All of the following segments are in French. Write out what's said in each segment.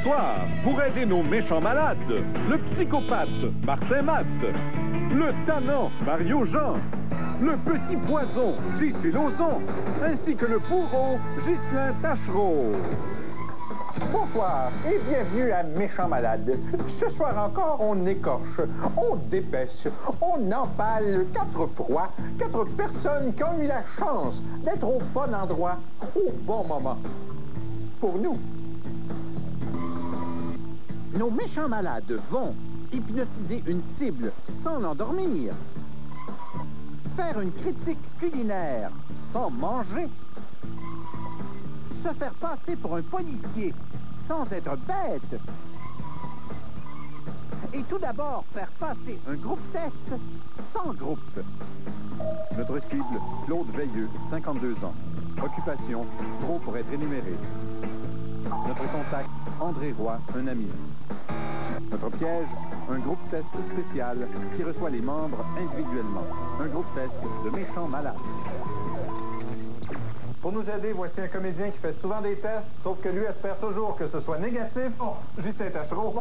Bonsoir, pour aider nos méchants malades, le psychopathe Martin Matt, le tannant Mario Jean, le petit poison J.C. Lauzon, ainsi que le bourreau Ghislain Tachereau. Bonsoir et bienvenue à Méchants Malades. Ce soir encore, on écorche, on dépêche, on empale 4 proies, 4 personnes qui ont eu la chance d'être au bon endroit, au bon moment. Pour nous. Nos méchants malades vont hypnotiser une cible sans l'endormir, faire une critique culinaire sans manger, se faire passer pour un policier sans être bête, et tout d'abord faire passer un groupe test sans groupe. Notre cible, Claude Veilleux, 52 ans. Occupation, trop pour être énuméré. Notre contact, André Roy, un ami. Notre piège, un groupe test spécial qui reçoit les membres individuellement. Un groupe test de méchants malades. Pour nous aider, voici un comédien qui fait souvent des tests, sauf que lui espère toujours que ce soit négatif. Ghislain Tachereau.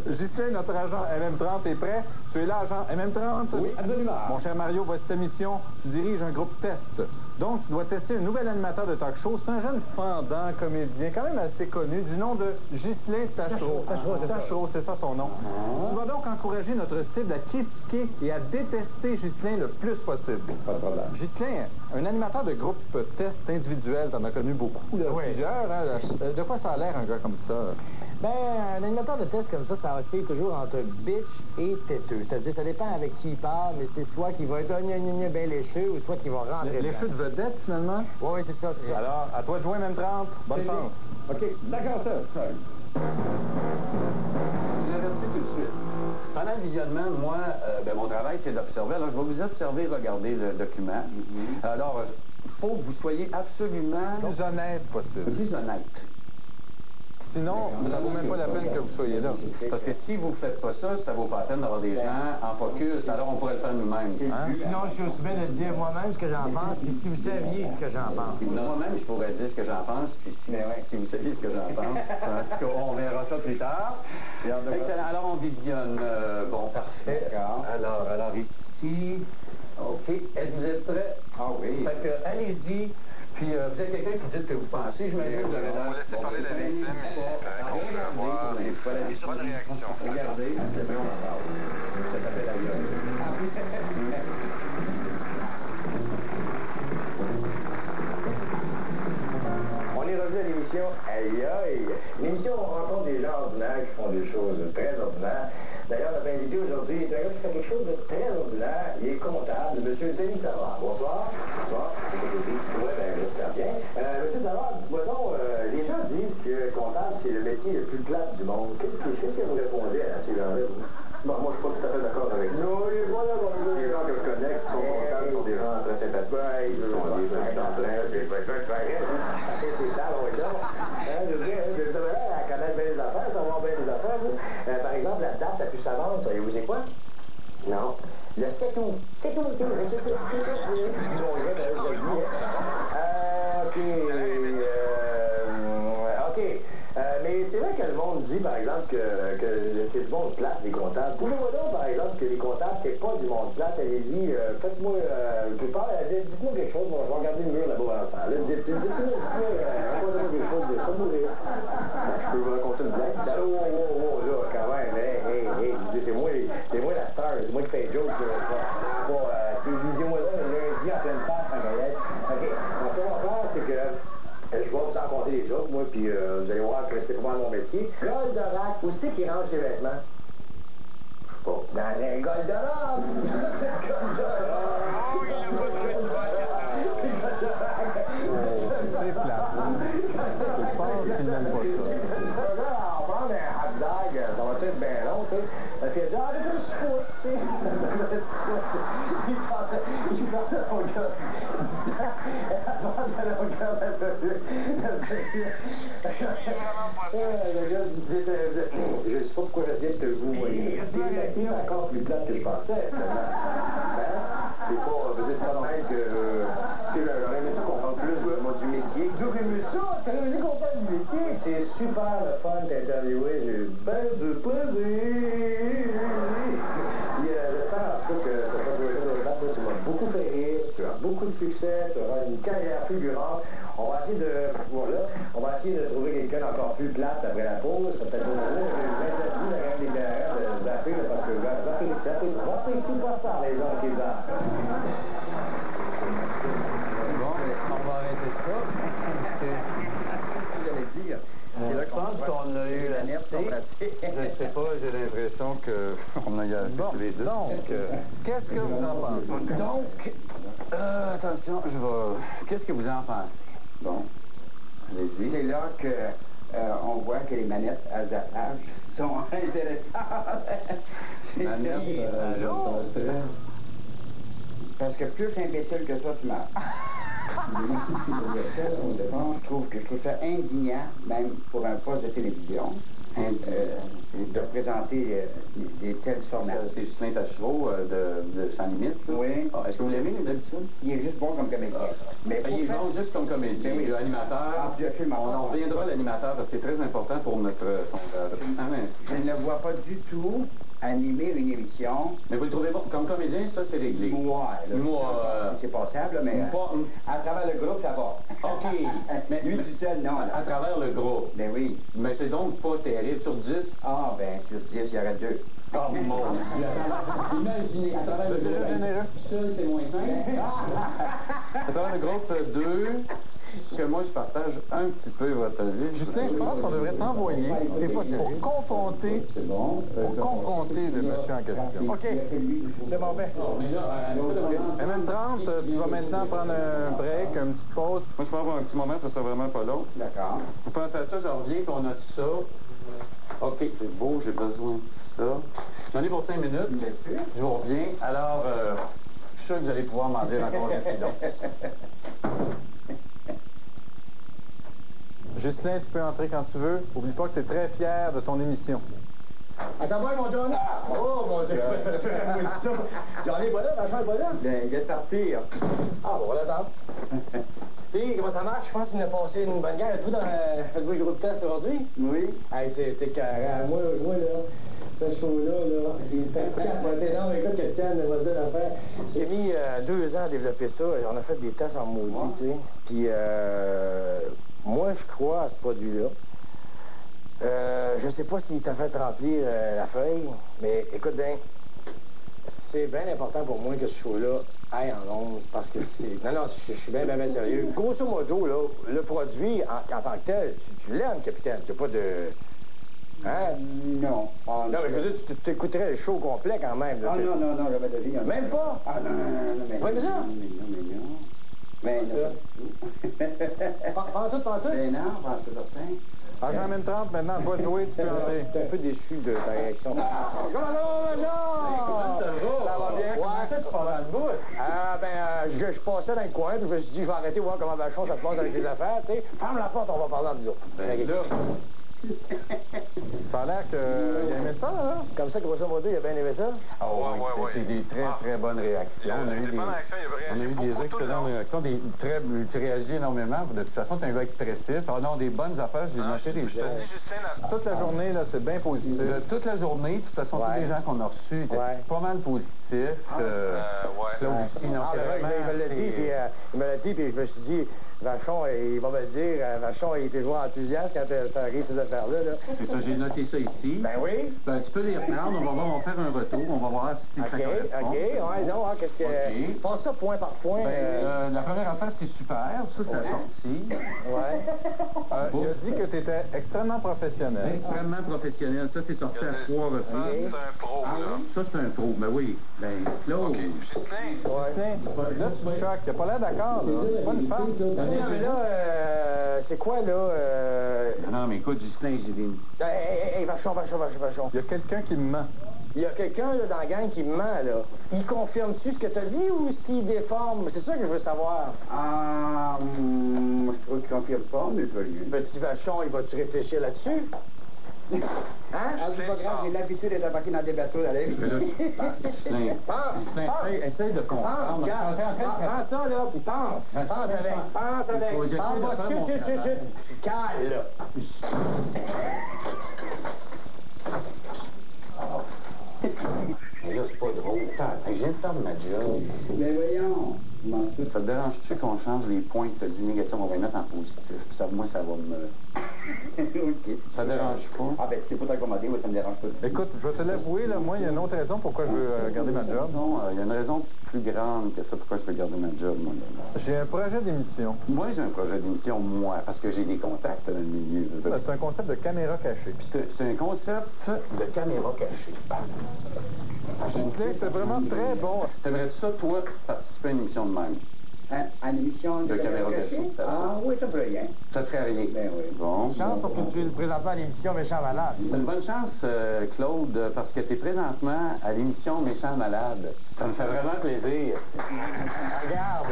Ghislain, notre agent MM30 est prêt. Tu es là, agent MM30? Oui, absolument. Mon cher Mario, voici ta mission. Tu diriges un groupe test. Donc, tu dois tester un nouvel animateur de talk show. C'est un jeune fendant comédien, quand même assez connu, du nom de Ghislain Tachereau. Tachereau, c'est ça son nom. Tu vas donc encourager notre cible à critiquer et à détester Ghislain le plus possible. Pas de problème. Ghislain, un animateur de groupe test individuel, t'en as connu beaucoup, là, plusieurs. Hein? De quoi ça a l'air, un gars comme ça? Ben, un animateur de test comme ça oscille toujours entre bitch et têteux. C'est-à-dire, ça dépend avec qui il parle, mais c'est soit qu'il va être bien lécheux ou soit qu'il va rentrer lécheux de vedette, finalement? Oui, c'est ça, c'est ça. Alors, à toi de jouer, même 30. Bonne chance. OK, d'accord, ça. Je vous avertis tout de suite. Pendant le visionnement, moi, mon travail, c'est d'observer. Alors, je vais vous observer, regarder le document. Alors, il faut que vous soyez absolument... Plus honnête possible. Plus honnête. Sinon, ça vaut même pas la peine que vous soyez là. Parce que si vous ne faites pas ça, ça vaut pas la peine d'avoir des gens en focus. Alors, on pourrait le faire nous-mêmes. Hein? Sinon, je suis aussi bien de le dire moi-même ce que j'en pense, puis si vous saviez ce que j'en pense. Moi-même, je pourrais dire ce que j'en pense, puis si vous saviez ce que j'en pense. En tout cas, on verra ça plus tard. Excellent. Alors, on visionne. Bon, parfait. Alors ici... OK. Vous êtes prêts? Ah oui. Fait que, allez-y. Puis, vous êtes quelqu'un qui dit que vous pensez, j'imagine que vous avez l'air... On laisse parler la victime et qu'on peut avoir une bonne réaction. Regardez, après on en parle. Ça s'appelle la gueule. On est revenu à l'émission Aïe Aïe. L'émission où on rencontre des gens ordinaires qui font des choses très ordinaires. D'ailleurs, notre invité aujourd'hui est un gars qui fait quelque chose de très ordinaire. Il est comptable, M. Denis Savard. Bonsoir. Bonsoir. Oui, bien, j'espère bien. M. Savard, voyons, les gens disent que comptable, c'est le métier le plus plate du monde. Qu'est-ce que vous répondez à ces gens-là? Bon, moi, je suis pas tout à fait d'accord avec ça. Non, voilà, les gens que je connais qui sont comptables sont des gens très sympathiques, ils sont des gens qui s'entraînent, des gens qui c'est ça, on est là. Je devrais connaître bien les affaires, savoir bien les affaires, vous. Par exemple, la date la plus savante, savez-vous c'est quoi? Non. Le 7 août. 7 août, OK. Mais c'est vrai que le monde dit, par exemple, que c'est du monde plate, les comptables. Pouvez-vous dire, par exemple, que les comptables, c'est pas du monde plate? Allez-y, faites-moi, dites-moi quelque chose, moi, je vais regarder le mur là-bas à l'enfant. Dites-moi quelque chose de ça, mourir. Je peux vous raconter une blague? Oh, là, quand même, hey, c'est moi la star, c'est moi qui fais joke, dis-moi là, le lundi en pleine face, en galette. OK, donc ce qu'on va faire, c'est que je vais vous en compter des jokes, moi, puis vous allez voir que c'est pas mon métier. Goldorak, où c'est qu'il range ses vêtements? Je sais pas. Dans un Goldorak! C'est plate. Je pense qu'il n'aime pas ça. On va prendre un hot dog, ça va être bien long, tu sais. Parce qu'il a dit, je me suis foutu, tu sais. Il partait au gars. Je sais pas pourquoi je viens de vous voyez. C'est encore plus plate que je pensais. C'est pas même que... C'est le ça qu'on parle plus du métier. Du ça, beaucoup de succès, tu auras une carrière fulgurante. On va essayer de trouver quelqu'un d'encore plus plate après la pause. Ça peut être l'interdit de la reine des carrières de zapper, parce que j'apprécie pas ça, les gens qui zappent. Bon, mais on va arrêter ça. J'allais dire. Je pense qu'on a eu la nerf pratique. Je ne sais pas, j'ai l'impression qu'on a eu tous les deux. Donc, qu'est-ce que vous en pensez? Donc, attention, qu'est-ce que vous en pensez? Bon, allez-y. C'est là qu'on voit que les manettes à zappage sont intéressantes. Manettes à zappage. Parce que plus imbécile que ça, tu meurs. Je trouve ça indignant, même pour un poste de télévision, de présenter des telles formations. C'est Ghislain Tachereau de Sans Limite. Oui. Ah, est-ce que vous l'aimez, d'habitude? Il est juste bon comme comédien. Mais il est bon juste comme comédien. Oui. L'animateur, on reviendra à l'animateur parce que c'est très important pour notre sondage. Je ne le vois pas du tout animer une émission. Mais vous le trouvez bon? Comme comédien, ça, c'est réglé. C'est passable, mais à travers le groupe, ça va. OK. Mais lui tout seul, non. À travers le groupe. Ben oui. Mais c'est donc pas terrible. Sur 10? Ah, ben, sur 10, il y aurait 2. Oh, mon Dieu. Imaginez, à travers le groupe, seul, c'est moins 5. À travers le groupe, 2. Que moi, je partage un petit peu votre avis. Justin, je pense qu'on devrait t'envoyer pour confronter le monsieur en question. OK. C'est bon, ben. MM30, tu vas maintenant prendre un break, une petite pause. Moi, je pense avoir un petit moment, ça sera vraiment pas long. D'accord. Vous pensez à ça, je reviens qu'on a tout ça. OK, c'est beau, j'ai besoin de ça. J'en ai pour 5 minutes. Je vous reviens. Alors, je suis sûr que vous allez pouvoir m'en dire encore un petit long. Ghislain, tu peux entrer quand tu veux. Oublie pas que tu es très fier de ton émission. Attends-moi, mon John! Oh, mon Dieu! J'en ai pas là, Vachon est pas là? Ben, il vient de partir. Ah, bon, voilà, attends. Puis, comment ça marche? Je pense qu'il a passé une bonne guerre. Êtes-vous dans le groupe test aujourd'hui? Oui. Hey, t'es carré. Moi, là, ce show-là, il fait capoter. Non, mais écoute, Christiane, va te dire l'affaire. J'ai mis 2 ans à développer ça. On a fait des tests en maudit, tu sais. Puis, moi, je crois à ce produit-là. Je sais pas s'il t'a fait remplir la feuille, mais écoute bien, c'est bien important pour moi que ce show-là aille en ondes, parce que c'est... Non, je suis bien sérieux. Grosso modo, là, le produit, en tant que tel, tu l'aimes, capitaine. Tu n'as pas de... Hein? Non. Non, mais je veux dire, tu t'écouterais le show complet quand même. Là, non, j'avais de vie. Même pas? Ah, non, mais... Ouais, mais ça? Non. Mais non. Pense tout. Ben non, pense tout certain. En MM30, maintenant, pas jouer, tu peux entrer. Je suis un peu déçu de ta réaction. Comment ça va bien? Ouais, ça, tu parles dans le bout. Je passais dans le coin, puis je me suis dit, je vais arrêter, voir comment Vachon ça se passe avec ses affaires, tu sais. Ferme la porte, on va parler en nous autres. Ça a l'air qu'il a aimé ça, là. Comme ça, grosso modo, il a bien aimé ça? Ah oui, c'est des très bonnes réactions. On a eu des excellentes réactions. Tu réagis énormément. De toute façon, tu es un gars expressif. Ah non, des bonnes affaires, j'ai noté des choses. Toute la journée, là, c'est bien positif. Toute la journée, de toute façon, tous les gens qu'on a reçus étaient pas mal positifs. Claude aussi, non, il me l'a dit, puis je me suis dit, Vachon, il va me le dire, Vachon, il était toujours enthousiaste quand ça arrive ces affaires-là. C'est ça, j'ai noté ça ici. Ben oui. Ben, tu peux les reprendre, on va faire un retour, on va voir si ça correspond. Qu'est-ce que... Passe ça point par point. La première affaire, c'est super, ça, c'est la sortie. Ouais. Il a dit que tu étais extrêmement professionnel. Extrêmement professionnel, ça, c'est sorti à 3 reprises. Ça, c'est un pro, là. Ça, c'est un pro, ben oui. Ben, Claude. OK, Ghislain. Là, tu me choques. Il n'a pas l'air d'accord, là. C'est pas une femme. Non, mais là, c'est quoi, là? Non, mais écoute, Ghislain, j'ai des... Hey, Vachon. Il y a quelqu'un qui me ment. Il y a quelqu'un là, dans la gang qui me ment, là. Il confirme-tu ce que tu as dit ou s'il déforme? C'est ça que je veux savoir. Moi, je trouve qu'il confirme pas, mais pas lui. Petit Vachon, il va-tu réfléchir là-dessus? Hein? C'est pas grave, j'ai l'habitude d'être embarqué dans des bateaux, là. Essaye de comprendre. Pense ça, là, puis pense avec. Chut. Calme, là. Mais là, c'est pas drôle. Je viens de faire ma job. Mais voyons. Ça te dérange-tu qu'on change les points que tu as dit négatifs, on va les mettre en positif? Ça, moi, ça va me... OK. Ça te dérange pas? Ah, ben, si c'est pour t'accommoder, oui, ça me dérange pas. Écoute, je vais te l'avouer, là, moi, il y a une autre raison pourquoi je veux garder ma job. Non, il y a une raison plus grande que ça, pourquoi je veux garder ma job, moi. J'ai un projet d'émission. Moi, j'ai un projet d'émission, moi, parce que j'ai des contacts dans le milieu. C'est un concept de caméra cachée. Puis c'est un concept de caméra cachée. C'est vraiment très bon. T'aimerais-tu ça, toi, participer à une émission de même? À une émission de caméra cachée? Ah, oui, ça ferait rien. Ça te ferait rien? Ben oui. Bon. Chance parce que tu es le présentant à l'émission Méchant Malade. C'est une bonne chance, Claude, parce que tu es présentement à l'émission Méchant Malade. Ça me fait vraiment plaisir. Regarde!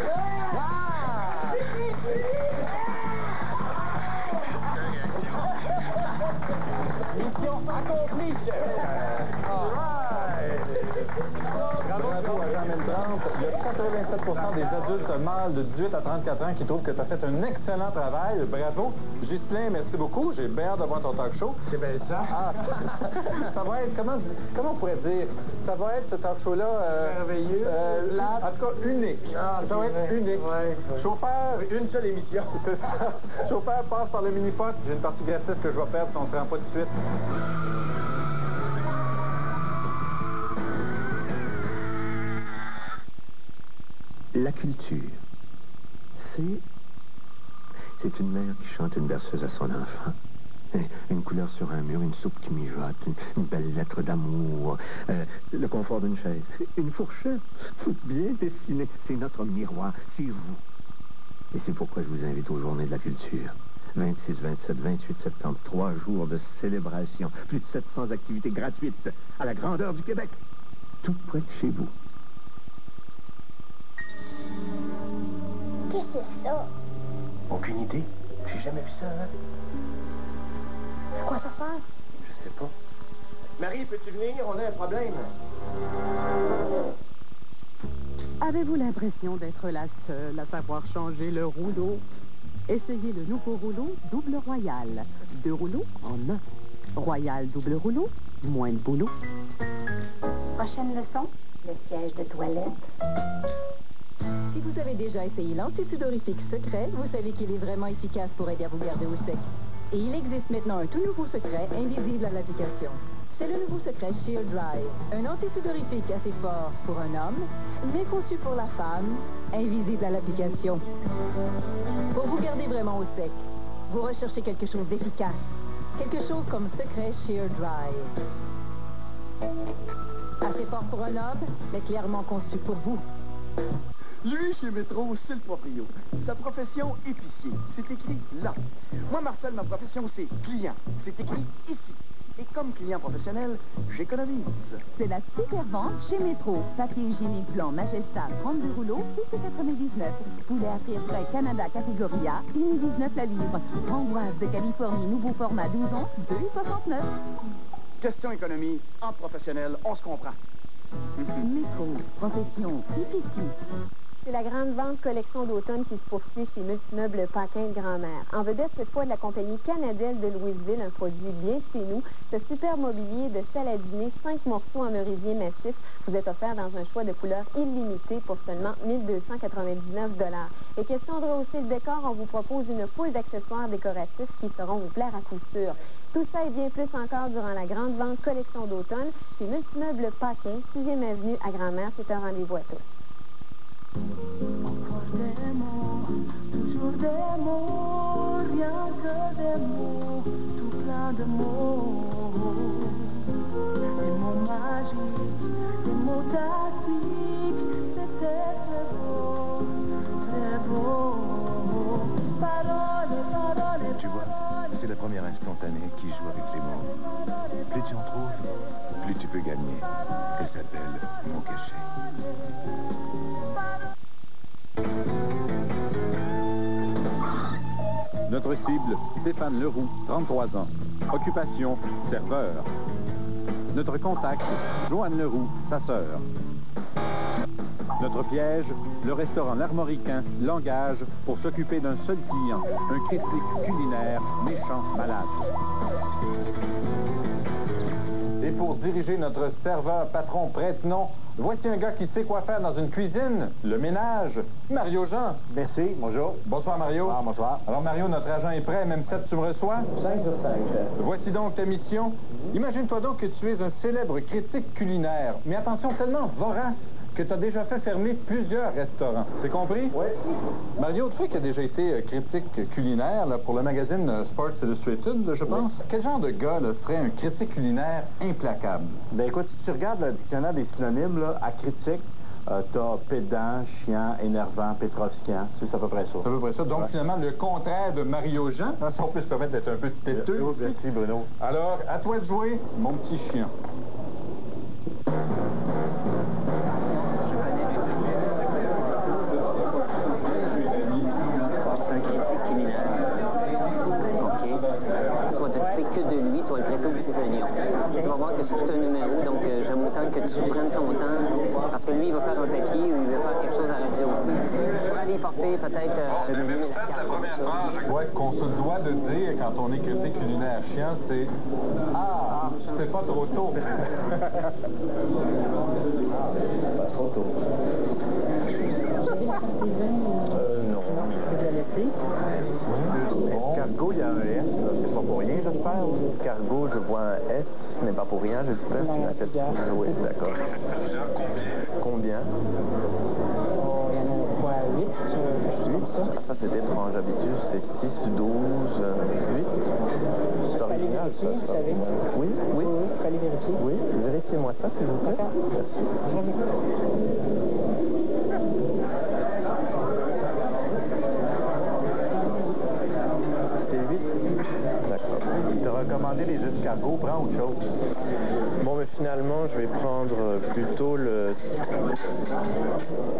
Mission accomplie, Bravo à Jean Méntrante. Il y a 87% des adultes mâles de 18 à 34 ans qui trouvent que tu as fait un excellent travail. Bravo. Ghislain, merci beaucoup. J'ai bien hâte de voir ton talk show. C'est bien ça. Ah, ça va être, comment on pourrait dire? Ça va être ce talk show-là... Merveilleux. En tout cas, unique. Ça va être unique. Ouais. Chauffeur, Une seule émission. c'est ça. Chauffeur passe par le mini-pot. J'ai une partie gratis que je vais perdre si on ne se rend pas tout de suite. La culture, c'est une mère qui chante une berceuse à son enfant. Une couleur sur un mur, une soupe qui mijote, une belle lettre d'amour, le confort d'une chaise, une fourchette bien dessinée. C'est notre miroir, c'est vous. Et c'est pourquoi je vous invite aux Journées de la culture. 26, 27, 28 septembre, 3 jours de célébration, plus de 700 activités gratuites à la grandeur du Québec, tout près de chez vous. Qu'est-ce que c'est ça? Aucune idée. J'ai jamais vu ça, hein? À quoi ça sert? Je sais pas. Marie, peux-tu venir? On a un problème. Avez-vous l'impression d'être la seule à savoir changer le rouleau? Essayez le nouveau rouleau double royal. 2 rouleaux en 1. Royal double rouleau, moins de boulot. Prochaine leçon, le siège de toilette. Si vous avez déjà essayé l'antisudorifique secret, vous savez qu'il est vraiment efficace pour aider à vous garder au sec. Et il existe maintenant un tout nouveau secret invisible à l'application. C'est le nouveau secret Sheer Dry. Un antisudorifique assez fort pour un homme, mais conçu pour la femme, invisible à l'application. Pour vous garder vraiment au sec, vous recherchez quelque chose d'efficace. Quelque chose comme secret Sheer Dry. Assez fort pour un homme, mais clairement conçu pour vous. Lui, chez Métro, c'est le proprio. Sa profession, épicier. C'est écrit là. Moi, Marcel, ma profession, c'est client. C'est écrit ici. Et comme client professionnel, j'économise. C'est la super vente chez Métro. Papier hygiénique blanc Magesta, 32 rouleaux, 6,99. Poulet à frire frais Canada catégorie A, 1,19 la livre. Framboise de Californie, nouveau format 12 onces, 2,69. Question économie, en professionnel, on se comprend. Métro, profession difficile. C'est la grande vente collection d'automne qui se poursuit chez Multimeubles Paquin de Grand-Mère. En vedette cette fois de la compagnie canadienne de Louisville, un produit bien chez nous. Ce super mobilier de salle à dîner, 5 morceaux en merisier massif, vous est offert dans un choix de couleurs illimité pour seulement 1 299 $. Et question de rehausser le décor, on vous propose une foule d'accessoires décoratifs qui sauront vous plaire à coup sûr. Tout ça et bien plus encore durant la grande vente collection d'automne chez Multimeubles Paquin, 6e avenue à Grand-Mère. C'est un rendez-vous à tous. Encore des mots, toujours des mots, rien que des mots, tout plein de mots. Des mots magiques, des mots tactiques, c'était très beau, très beau. Parole, parole, Tu vois, c'est la première instantanée qui joue avec les mots. Plus tu en trouves, plus tu peux gagner. Elle s'appelle Mot Caché. Notre cible, Stéphane Leroux, 33 ans. Occupation, serveur. Notre contact, Joanne Leroux, sa sœur. Notre piège, le restaurant L'Armoricain l'engage pour s'occuper d'un seul client, un critique culinaire méchant malade. Et pour diriger notre serveur patron prête-nom, Voici un gars qui sait quoi faire dans une cuisine, le ménage. Mario Jean. Merci, bonjour. Bonsoir, Mario. Ah, bonsoir. Alors, Mario, notre agent est prêt. Même 7, tu me reçois? 5 sur 5, chef. Voici donc ta mission. Imagine-toi donc que tu es un célèbre critique culinaire. Mais attention, tellement vorace que tu as déjà fait fermer plusieurs restaurants. C'est compris? Oui. Mario, tu sais qu'il a déjà été critique culinaire là, pour le magazine Sports Illustrated, là, je pense. Oui. Quel genre de gars là, serait un critique culinaire implacable? Ben écoute, si tu regardes le dictionnaire des synonymes là, à critique, t'as pédant, chiant, énervant, pétrovskian. C'est à peu près ça. C'est à peu près ça. Donc, finalement, le contraire de Mario Jean, hein, si on peut se permettre d'être un peu têteux. Oui, merci, Bruno. Alors, à toi de jouer, mon petit chien. Ouais, qu'on se doit de dire quand on est critique culinaire chien, c'est « Ah, c'est pas trop tôt. » Pas trop tôt. Non. Escargot, il y a un S, c'est pas pour rien, j'espère. Escargot, je vois un S, ce n'est pas pour rien, j'espère. Oui, d'accord. Combien? Ça, c'est étrange. D'habitude, c'est 6, 12, 8. C'est original, ça. Oui, oui. Fallait vérifier. Oui, vérifiez-moi ça, s'il vous plaît. Merci. C'est 8? D'accord. Il t'a recommandé les escargots. Prends autre chose. Bon, mais finalement, je vais prendre plutôt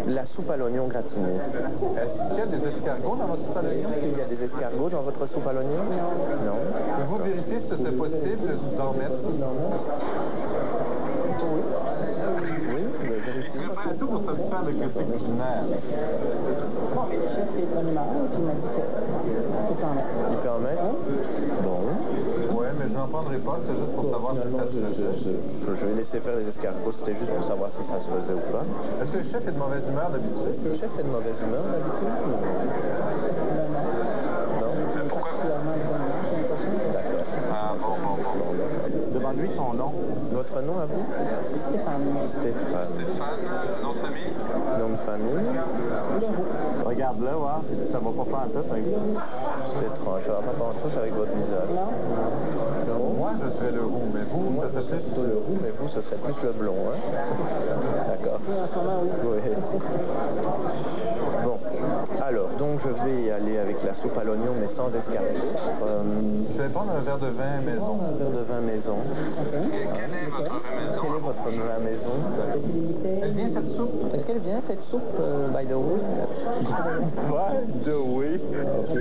la soupe à l'oignon gratinée. Est-ce qu'il y a des escargots dans votre soupe à l'oignon? Est-ce qu'il y a des escargots dans votre soupe à l'oignon? Non. Non. Pouvez-vous vérifier si c'est possible d'en mettre? Oui. Oui, je vais vérifier. Il serait tout pour satisfaire le critique culinaire. Bon, le chef est de bonne humeur, puis il m'a dit qu'il peut en mettre. Il peut en mettre? Bon. Ouais, mais je n'en prendrai pas, c'est juste pour savoir si ça se faisait. Je vais laisser faire les escargots, c'était juste pour savoir si ça se faisait ou pas. Est-ce que le chef est de mauvaise humeur d'habitude? Est-ce que le chef est de mauvaise humeur d'habitude? Non. Pourquoi? D'accord. Ah, bon. Demande-lui son nom. Votre nom à vous? Stéphane. Stéphane, nom de famille? Nom de famille? Regarde-le, voir, ça va pas faire tout avec vous. C'est étrange, ça va pas faire tout avec votre visage. Non. Moi, je serais le roux, mais vous, moi, ça serait plutôt le roux, mais vous, ce serait plus le blond, hein? D'accord. Oui, en ce moment, oui. Oui. Bon, alors, donc je vais aller avec la soupe à l'oignon, mais sans escargot. Je vais prendre un verre de vin maison. Un verre de vin maison. Et quelle est votre vin maison? Quelle est votre vin maison? Elle vient cette soupe? Est-ce qu'elle vient cette soupe, by the way? By the way? Ok.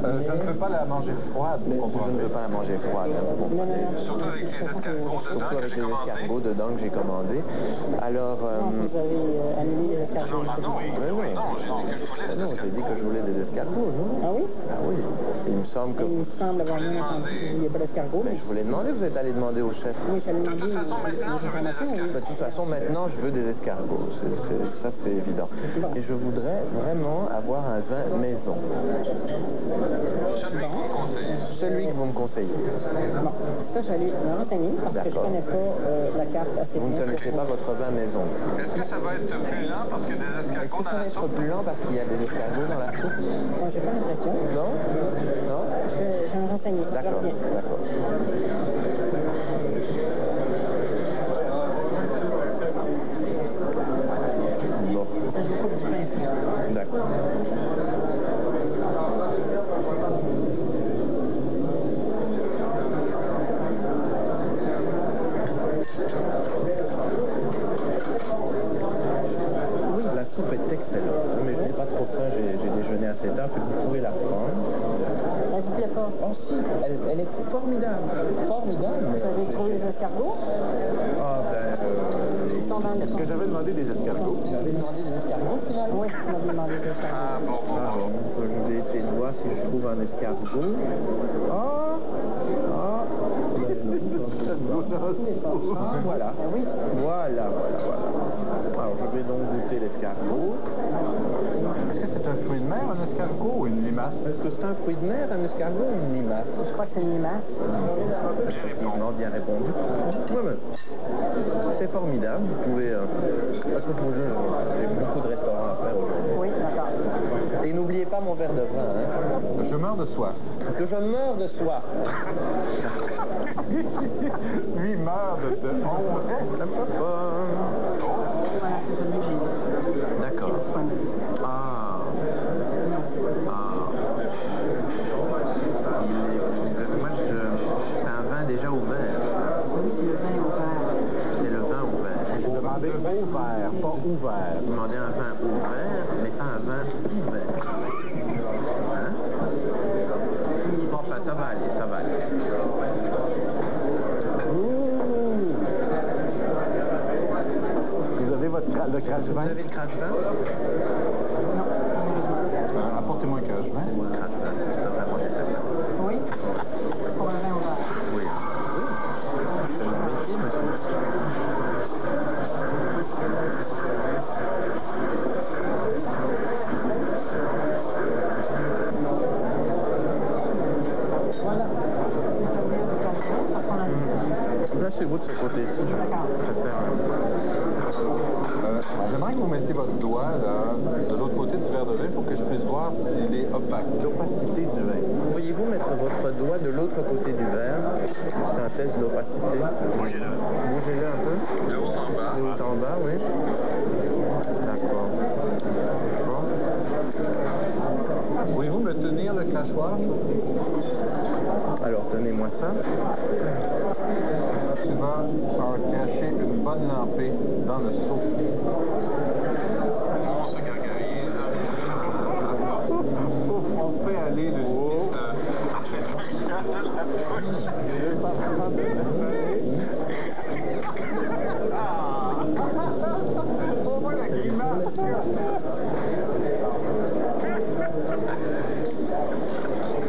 Je ne peux pas la manger froide, vous comprenez? Je ne veux pas la manger froide, hein, vous comprenez? Surtout avec les escargots dedans. Surtout avec les escargots dedans que j'ai commandé. Alors... vous avez annulé les escargots. Non, j'ai dit que je voulais des escargots, non? Ah oui? Ah oui. Il me semble que... Il me semble avoir mis il n'y a pas d'escargots. Mais je vous l'ai demandé, vous êtes allé demander au chef. Oui, je l'ai demandé. De toute façon, maintenant, je veux des escargots. Ça, c'est évident. Et je voudrais vraiment avoir un vin maison. Celui que vous me conseillez. Bon, ça, j'allais me renseigner parce que je ne connais pas la carte assez bien. Vous ne connaissez pas votre vin maison. Est-ce que ça va être plus lent parce qu'il y a des escargots dans la soupe? Ça va être plus lent parce qu'il y a des escargots dans la soupe? Moi, j'ai pas l'impression. Non? Non? Je vais me renseigner. D'accord, d'accord. Bon. D'accord. Elle est formidable. Formidable. Vous avez trouvé les escargots? Ah, ben... Est-ce que j'avais demandé des escargots? Tu avais demandé des escargots, finalement? Oui, je m'avais demandé des escargots. Ah, bon. Je vais essayer de voir si je trouve un escargot. Voilà. Oui. Voilà. escargot. Est-ce que c'est un fruit de mer, un escargot ou une limace? Est-ce que c'est un fruit de mer, un escargot ou une limace? Je crois que c'est une limace. Effectivement, bien répondu. Ouais, c'est formidable. Vous pouvez... parce que pour le jeu, j'ai beaucoup de restaurants à faire aujourd'hui. Oui, d'accord. Et n'oubliez pas mon verre de vin. Hein. Je meurs de soif. Que je meurs de soif. Lui meurt de honte. Voilà, c'est celui que j'ai. D'accord. Ah. Moi, c'est un vin déjà ouvert. Oui, c'est le vin ouvert. C'est le vin ouvert. Vous demandez ouvert, pas ouvert. Vous demandez un vin ouvert, mais pas un vin ouvert. Hein? Enfin, ça va aller, ça va aller. Vous avez le crache-vin? Vous avez le crache-vin? Non. Apportez-moi un crache-vin. C'est moi le crache-vin, ce serait vraiment nécessaire. Oui, pour un vin ouvert. Oui. C'est mon métier, monsieur. Voilà. Placez-vous de ce côté-ci, je préfère. J'aimerais que vous mettiez votre doigt là, de l'autre côté du verre de vin pour que je puisse voir s'il est opaque. L'opacité du vin. Pourriez-vous mettre votre doigt de l'autre côté du verre? C'est un test d'opacité. Bougez-le. Bougez-le un peu. De haut en bas. De haut en bas, oui. D'accord. Bon. Pouvez-vous me tenir le crachoir? Alors, tenez-moi ça. Tu vas faire cacher une bonne lampée dans le seau. On se gargarise. On fait aller le on voit la grimace.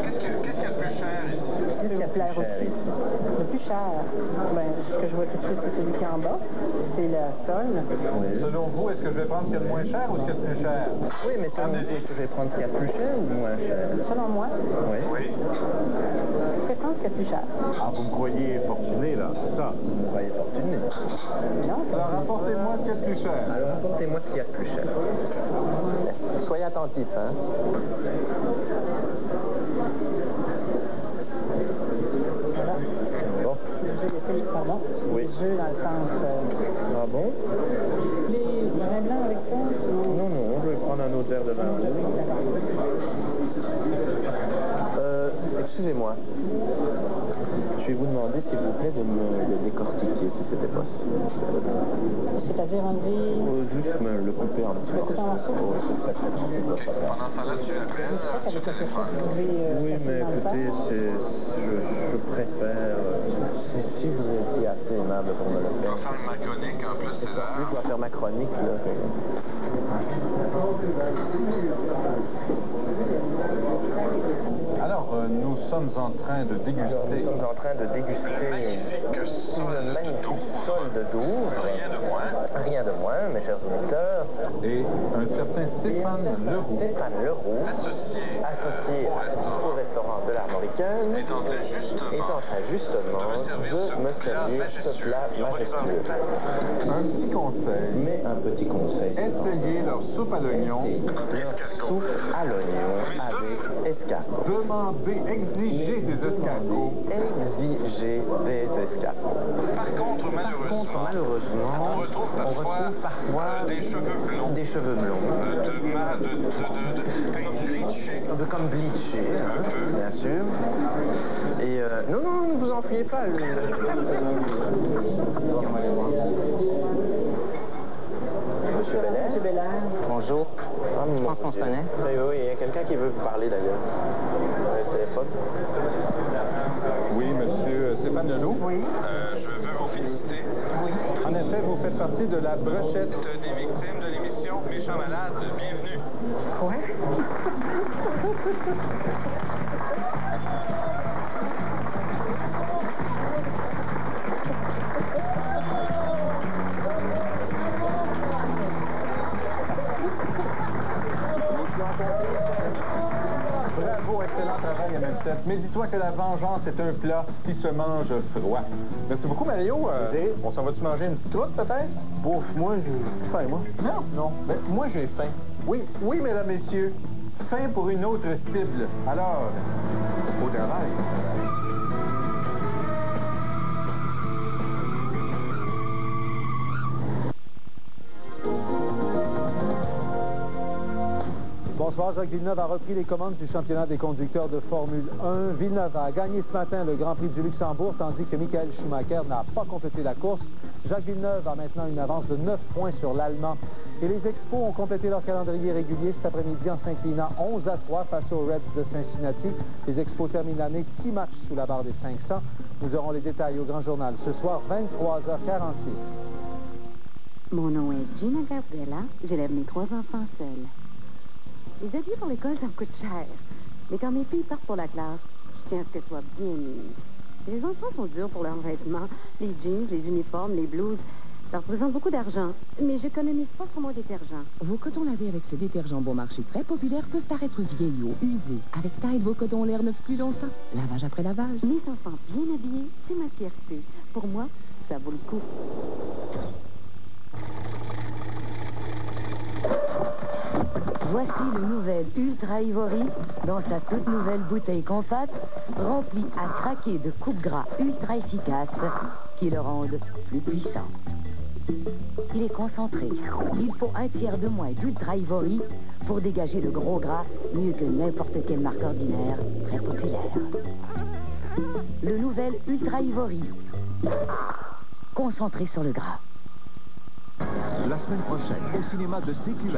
Qu'est-ce qu'il y a de plus cher ici? Qu'est-ce qu'il y a de cher aussi? Le plus cher, ben, ce que je vois tout de suite, c'est celui qui est en bas. C'est le sol. Oui. Selon vous, est-ce que je vais prendre ce qu'il y a de moins cher ou ce qu'il y a de plus cher? Oui, mais selon vous, est-ce que je vais prendre ce qu'il y a plus cher ou moins cher? Selon moi, Oui. je vais prendre ce qui est plus cher. Ah, vous me croyez fortuné, là, c'est ça? Vous me croyez fortuné. Non? Alors, rapportez-moi ce qu'il y a de plus cher. Alors, apportez-moi ce qu'il y a de plus cher. Soyez attentifs, hein. Voilà. Bon. Pardon? Oui. Les œufs dans le sens... Ah bon? les vins blancs avec ça? Non, non, je vais prendre un autre verre de vin rouge. Excusez-moi. Je vais vous demander, s'il vous plaît, de me décortiquer, si c'était possible. C'est-à-dire enlever... Juste me le couper en petits morceaux. Oh, ce serait très gentil de votre part. Pendant ce temps-là, tu appelles sur téléphone. Oui, mais écoutez, je préfère... si vous étiez assez aimable pour me le Je faire. vais faire ma chronique, en plus, c'est là. Je dois faire ma chronique, là. Alors, nous sommes en train de déguster. Nous sommes en train de déguster une magnifique sole de Douvres. Rien de moins. Rien de moins, mes chers auditeurs. Et un certain Stéphane Leroux. Stéphane Leroux, associé au restaurant de l'Armoricaine, est en train justement de me servir ce plat majestueux. Un petit conseil. Mais un petit conseil. Essayez leur soupe à l'oignon. Leur soupe à l'oignon avec escargot. Demandez, exigez des escargots. Exigez des escargots. Par contre, malheureusement, on retrouve parfois des cheveux blonds. Comme bleachés, hein, bien sûr. Et non, ne vous en priez pas. Monsieur Belair. Bonjour. François Panet. Oui, il y a quelqu'un qui veut vous parler d'ailleurs. Le téléphone. Oui, monsieur Stéphane Leroux. Oui. Je veux vous féliciter. Oui. En effet, vous faites partie de la brochette. Des victimes de l'émission Méchants Malades, bienvenue. Ouais. Excellent travail, MM7. Mais dis-toi que la vengeance est un plat qui se mange froid. Merci beaucoup, Mario. On s'en va-tu manger une petite croûte, peut-être? Bouf, moi, j'ai faim, moi. Non, non. Mais moi, j'ai faim. Oui, oui, mesdames, messieurs. Faim pour une autre cible. Alors, au travail. Bonsoir, Jacques Villeneuve a repris les commandes du championnat des conducteurs de Formule 1. Villeneuve a gagné ce matin le Grand Prix du Luxembourg, tandis que Michael Schumacher n'a pas complété la course. Jacques Villeneuve a maintenant une avance de 9 points sur l'Allemand. Et les Expos ont complété leur calendrier régulier cet après-midi en s'inclinant 11-3 face aux Reds de Cincinnati. Les Expos terminent l'année 6 matchs sous la barre des 500. Nous aurons les détails au Grand Journal ce soir, 23h46. Mon nom est Gina Gardella. J'élève mes 3 enfants seuls. Les habits pour l'école, ça me coûte cher. Mais quand mes filles partent pour la classe, je tiens à ce qu'elles soient bien mises. Les enfants sont durs pour leurs vêtements, les jeans, les uniformes, les blouses. Ça représente beaucoup d'argent, mais j'économise pas sur mon détergent. Vos cotons lavés avec ce détergent bon marché très populaire peuvent paraître vieillots, usés. Avec Tide, vos cotons l'air neuf plus longtemps. Lavage après lavage. Les enfants bien habillés, c'est ma fierté. Pour moi, ça vaut le coup. Voici le nouvel Ultra Ivory dans sa toute nouvelle bouteille compacte, remplie à craquer de coupes gras ultra efficaces qui le rendent plus puissant. Il est concentré. Il faut un tiers de moins d'Ultra Ivory pour dégager le gros gras mieux que n'importe quelle marque ordinaire très populaire. Le nouvel Ultra Ivory. Concentré sur le gras. La semaine prochaine, au cinéma de TQS,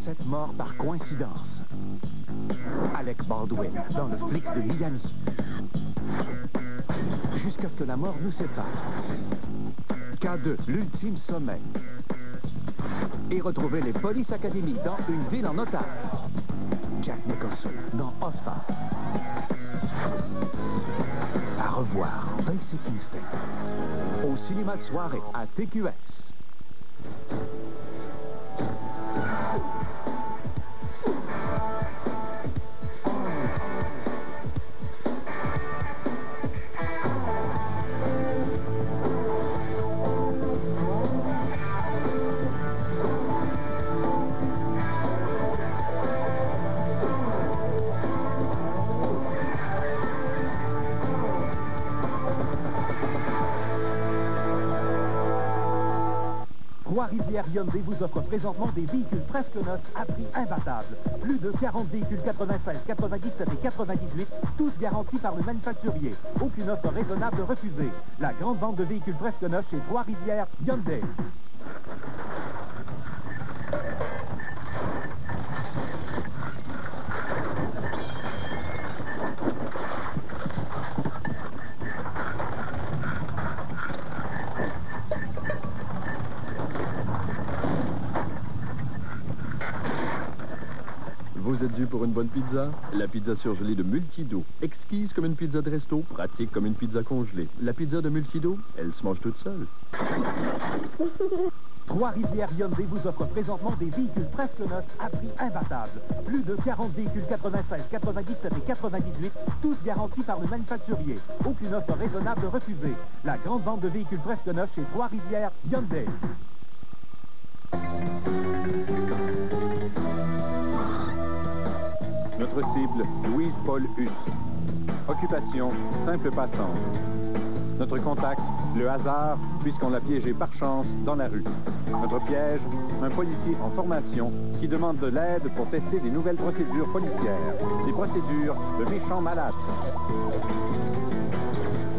7 morts par coïncidence. Alec Baldwin, dans le flic de Miami. Jusqu'à ce que la mort nous sépare. K2, l'ultime sommet. Et retrouver les Police Academy dans Une ville en otage. Jack Nicholson dans Hostile. À revoir, Basic Instinct. Au cinéma de soirée à TQS. Trois-Rivières Hyundai vous offre présentement des véhicules presque neufs à prix imbattable. Plus de 40 véhicules 96, 97 et 98, tous garantis par le manufacturier. Aucune offre raisonnable refusée. La grande vente de véhicules presque neufs chez Trois-Rivières Hyundai. Vous êtes dû pour une bonne pizza? La pizza surgelée de Multido. Exquise comme une pizza de resto, pratique comme une pizza congelée. La pizza de Multido, elle se mange toute seule. Trois-Rivières Hyundai vous offre présentement des véhicules presque neufs à prix imbattable. Plus de 40 véhicules 96, 97 et 98, tous garantis par le manufacturier. Aucune offre raisonnable refusée. La grande vente de véhicules presque neufs chez Trois-Rivières Hyundai. Notre cible, Louise-Paul Huss. Occupation, simple passante. Notre contact, le hasard, puisqu'on l'a piégé par chance dans la rue. Notre piège, un policier en formation qui demande de l'aide pour tester des nouvelles procédures policières. Des procédures de méchants malades.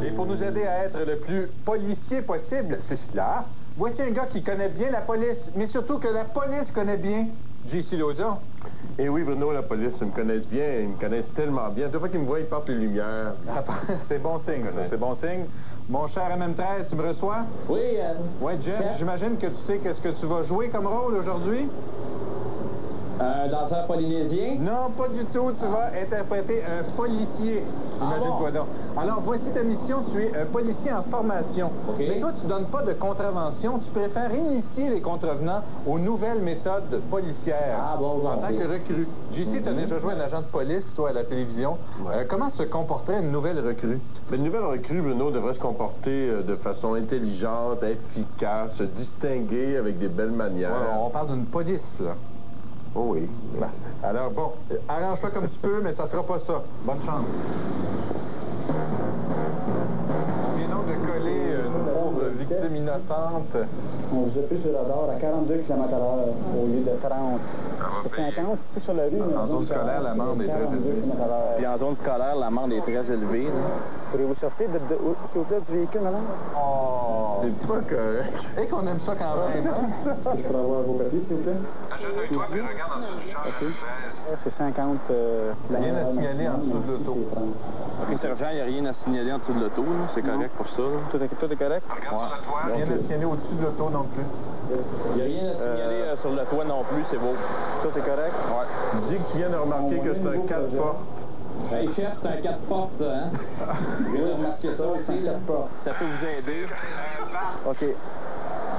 Et pour nous aider à être le plus policier possible, c'est là. Voici un gars qui connaît bien la police, mais surtout que la police connaît bien J.C. Lauzon. Et oui, Bruno, la police, ils me connaissent bien, ils me connaissent tellement bien. Toute fois qu'ils me voient, ils portent les lumières. C'est bon signe, ça, c'est bon signe. Mon cher MM13, tu me reçois? Oui, Oui, Jeff, j'imagine que tu sais qu'est-ce que tu vas jouer comme rôle aujourd'hui? Un danseur polynésien? Non, pas du tout. Tu vas interpréter un policier. Imagine-toi donc. Alors, voici ta mission. Tu es un policier en formation. Mais toi, tu donnes pas de contravention. Tu préfères initier les contrevenants aux nouvelles méthodes policières. En tant que recrue. JC, tu as déjà joué un agent de police, toi, à la télévision. Comment se comporterait une nouvelle recrue? Une nouvelle recrue, Bruno, devrait se comporter de façon intelligente, efficace, se distinguer avec des belles manières. On parle d'une police, là. Oh oui. Alors, bon, arrange-toi comme tu peux, mais ça sera pas ça. Bonne chance. On vient donc de coller une pauvre victime innocente. On vous a plus sur le radar à 42 km/h au lieu de 30. C'est 50 ici sur la rue. En zone scolaire, l'amende est très élevée. Puis en zone scolaire, l'amende est très élevée. Pourriez-vous sortir, s'il vous plaît, du véhicule, madame? Oh, c'est pas correct. Et qu'on aime ça quand même, hein? Je pourrais avoir vos papiers, s'il vous plaît? Ajoute-toi, puis regarde dans une chambre. C'est 50. Rien à signaler en dessous de l'auto. OK, sergent, il n'y a rien à signaler en dessous de l'auto. C'est correct pour ça. Tout est correct? Rien à signaler au-dessus de l'auto non plus. Il n'y a rien à signaler sur le toit non plus, c'est beau. Ça, c'est correct? Ouais. Dis que tu viens de remarquer que c'est un 4 portes. Hey, chef, c'est un 4 portes, ça, hein? Je viens de remarquer ça aussi. Ça peut vous aider. OK.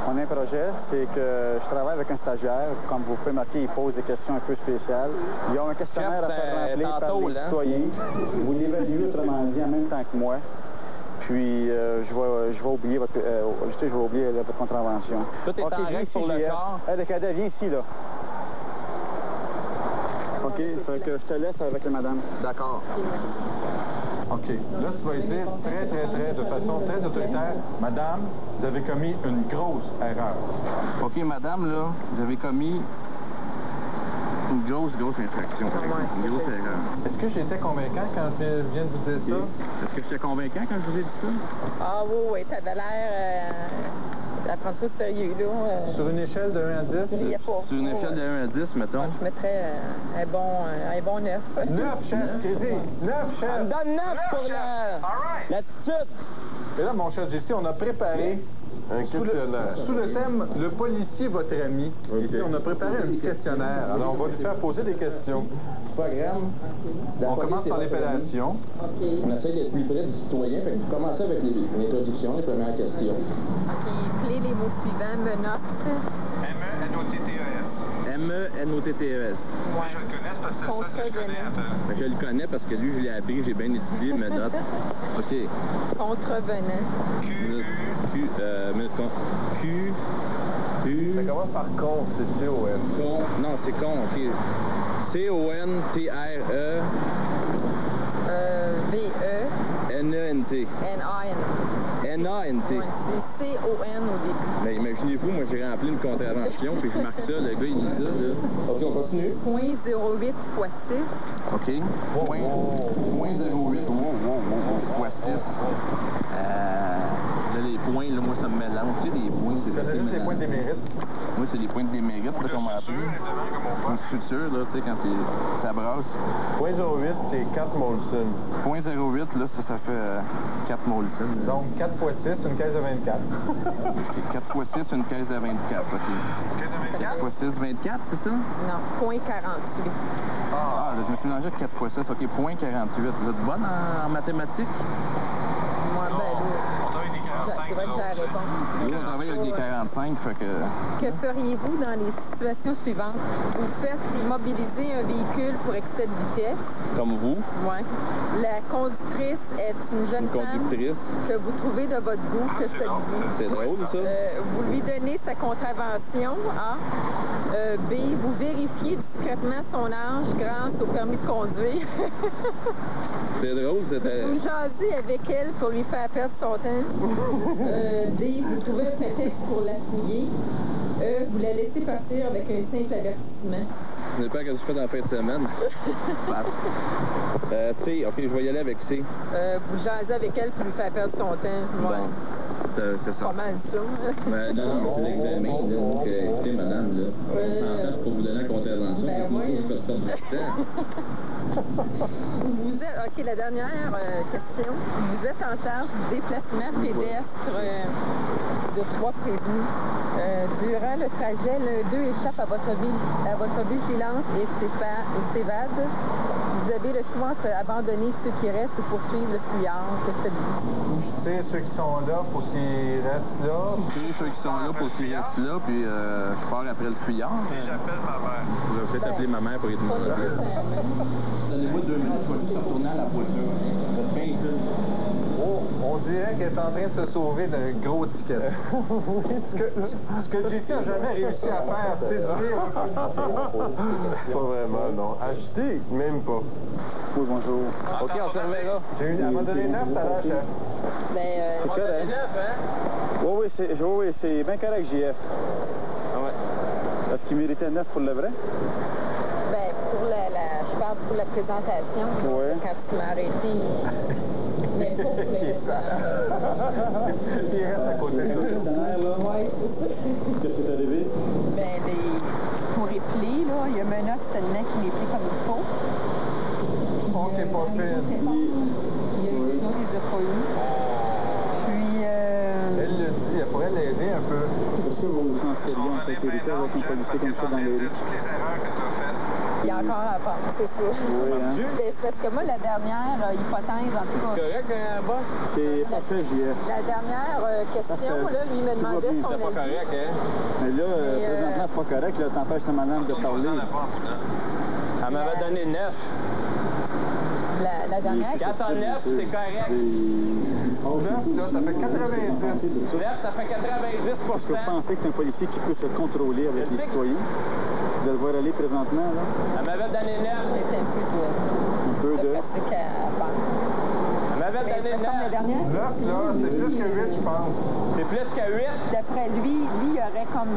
On a un projet, c'est que je travaille avec un stagiaire. Comme vous pouvez marquer, il pose des questions un peu spéciales. Ils ont un questionnaire à faire remplir par les citoyens. Vous l'évaluez, autrement dit, en même temps que moi. Puis, je vais oublier votre contravention. Tout est en règle pour le corps. Le cadet, viens ici, là. OK, fait que je te laisse avec la madame. D'accord. OK. Là, tu vas dire de façon très autoritaire, madame, vous avez commis une grosse erreur. OK, madame, là, vous avez commis une grosse infraction. Une grosse erreur. Est-ce que j'étais convaincant quand je viens de vous dire ça? Est-ce que j'étais convaincant quand je vous ai dit ça? Ah oui, t'avais l'air à prendre ça sérieux, là. Sur une échelle de 1 à 10? Sur une échelle de 1 à 10, mettons. Je mettrais un bon 9. 9, chef, Kézé! 9, chef! On me donne 9 pour l'attitude! Et là, mon cher JC, on a préparé un questionnaire. Sous le thème « Le policier, votre ami ». Ici, on a préparé un petit questionnaire. Alors, on va lui faire poser des questions. Programme. On commence par l'épellation. On essaie d'être plus près du citoyen. Fait que vous commencez avec l'introduction, les premières questions. Puis, les mots suivants, menottes. M-E-N-O-T-T-E-S. M-E-N-O-T-T-E-S. Oui, je le connais parce que c'est ça que je connais. Je le connais parce que lui, je l'ai appris, j'ai bien étudié menottes. OK. Contrevenant. Ça commence par con, c'est C-O-N. Con. Non, c'est con, OK. C-O-N-T-R-E. V-E. N-E-N-T. N-A-N. N-A-N-T. Ouais, c'est C-O-N au début. Mais imaginez-vous, moi j'ai rempli une contravention, puis je marque ça, le gars il dit ça, là. OK, on continue. 0.08 fois 6. OK. Point 0.08 fois 6. Là, les points, là, moi ça me mélange. Tu sais, les points, c'est assez mélangeant. Les points de démérite? Moi, c'est les points de démérite, là, qu'on m'a appris. Une structure, là, tu sais, quand ça brasse. 0.08, c'est 4 Molson. 0.08, là, ça fait 4 Molson. Donc, 4 fois 6, une caisse de 24. OK, 4 fois 6, une caisse de 24, OK. 4 fois 6, 24, c'est ça? Non, 0.48. Ah, là, je me suis mélangé de 4 fois 6, OK, 0.48. Vous êtes bonne en mathématiques? Moi, ben, c'est vrai que c'est la réponse. Nous, on travaille avec des 45, fait que... Que feriez-vous dans les situations suivantes? Vous faites immobiliser un véhicule pour excès de vitesse. Comme vous? Oui. La conductrice est une jeune femme que vous trouvez de votre goût, que ça dit. C'est drôle, ça? Vous lui donnez sa contravention, A. B. Vous vérifiez discrètement son âge grâce au permis de conduire. C'est drôle, c'était... Vous jasez avec elle pour lui faire perdre son temps. D. Vous trouvez un prétexte pour la fouiller. E. Vous la laissez partir avec un simple avertissement. Ça dépend ce que tu fais dans la fin de semaine. C. OK, je vais y aller avec C. Vous jasez avec elle pour lui faire perdre son temps. Bon. C'est ça. Pas mal ça. Ben non, c'est l'examen. Donc, écoutez, madame, là, en fait, pour vous donner la contravention, Vous êtes, OK, la dernière question. Vous êtes en charge du déplacement pédestre de 3 prévenus. Durant le trajet, l'un d'eux échappe à votre vigilance et s'évade. Vous avez le choix entre abandonner ceux qui restent ou poursuivre le fuyard. Que faites-vous? C'est ceux qui sont là pour qu'ils restent là. C'est ceux qui sont là pour qu'ils restent là, puis je pars après le fuyard. J'appelle ma mère. Je vais peut-être appeler ma mère pour y demander. Donnez-moi 2 minutes, je vais juste retourner à la voiture. Oh, on dirait qu'elle est en train de se sauver d'un gros ticket. Ce que JC n'a jamais réussi à faire, c'est dire un peu. Pas vraiment, non. Acheter, même pas. Oui, bonjour. OK, on se reverra. Elle m'a donné 9 tout à l'heure, chef. C'est correct. Oui, c'est bien correct, JF. Ah ouais. Est-ce qu'il méritait 9 pour le vrai? Ben, je parle pour la présentation. Oui. Quand tu m'as arrêté. Mais pas pour le Il reste à côté de toi. Qu'est-ce qui est arrivé? Ben, pour épeler, là, il y a Menottes seulement qui m'éplie comme il faut. Oh, t'es pas fine. Il y a eu des autres, ils les a pas eu. Puis, elle le dit, elle pourrait l'aider un peu. Est-ce que vous vous sentiriez en sécurité avec un policier comme ça dans les rues? il y a encore à part, c'est ça. Oui, hein? C'est parce que moi, la dernière hypothèse, en tout cas... C'est correct, boss? C'est parfait, JF. La dernière question, là, lui me demandait son avis. C'est pas correct, hein? Mais là, présentement, c'est pas correct. Là, t'empêches ta madame de parler. Elle m'avait donné 9. La dernière... Quand t'as 9, c'est correct. 9, là, ça fait 90. 9, ça fait 90 Est-ce que vous pensez que c'est un policier qui peut se contrôler avec les citoyens? Vous allez voir aller présentement, là? Elle m'avait donné 9. C'est un peu de... Un peu de... Elle m'avait donné 9. La dernière 9, là, c'est plus que 8, je pense. C'est plus que 8. D'après lui, il aurait comme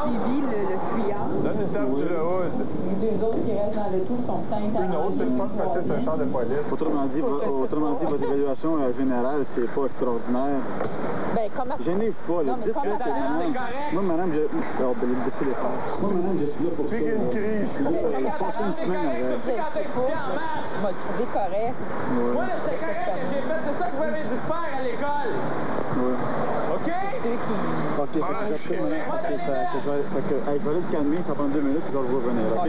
suivi le fuyard. Donne une tape sur le hood. Les deux autres qui restent dans le tout sont plaintes à Une autre, c'est le fun parce que c'est un char de police. Autrement dit, votre évaluation générale, c'est pas extraordinaire. Ben, comment... Gênez-vous pas, là. Dites que c'est correct. Moi, madame, je... Alors, ben, baissez les phares. Moi, madame, je suis là pour ça. Puis une crise. Passez une semaine avec. Je vais le trouver correct. Moi, c'est correct que j'ai fait. C'est ça que vous avez dû faire à l'école. Oui. OK? OK, je vais aller le calmer, ça prend 2 minutes, puis je vais revenir, OK?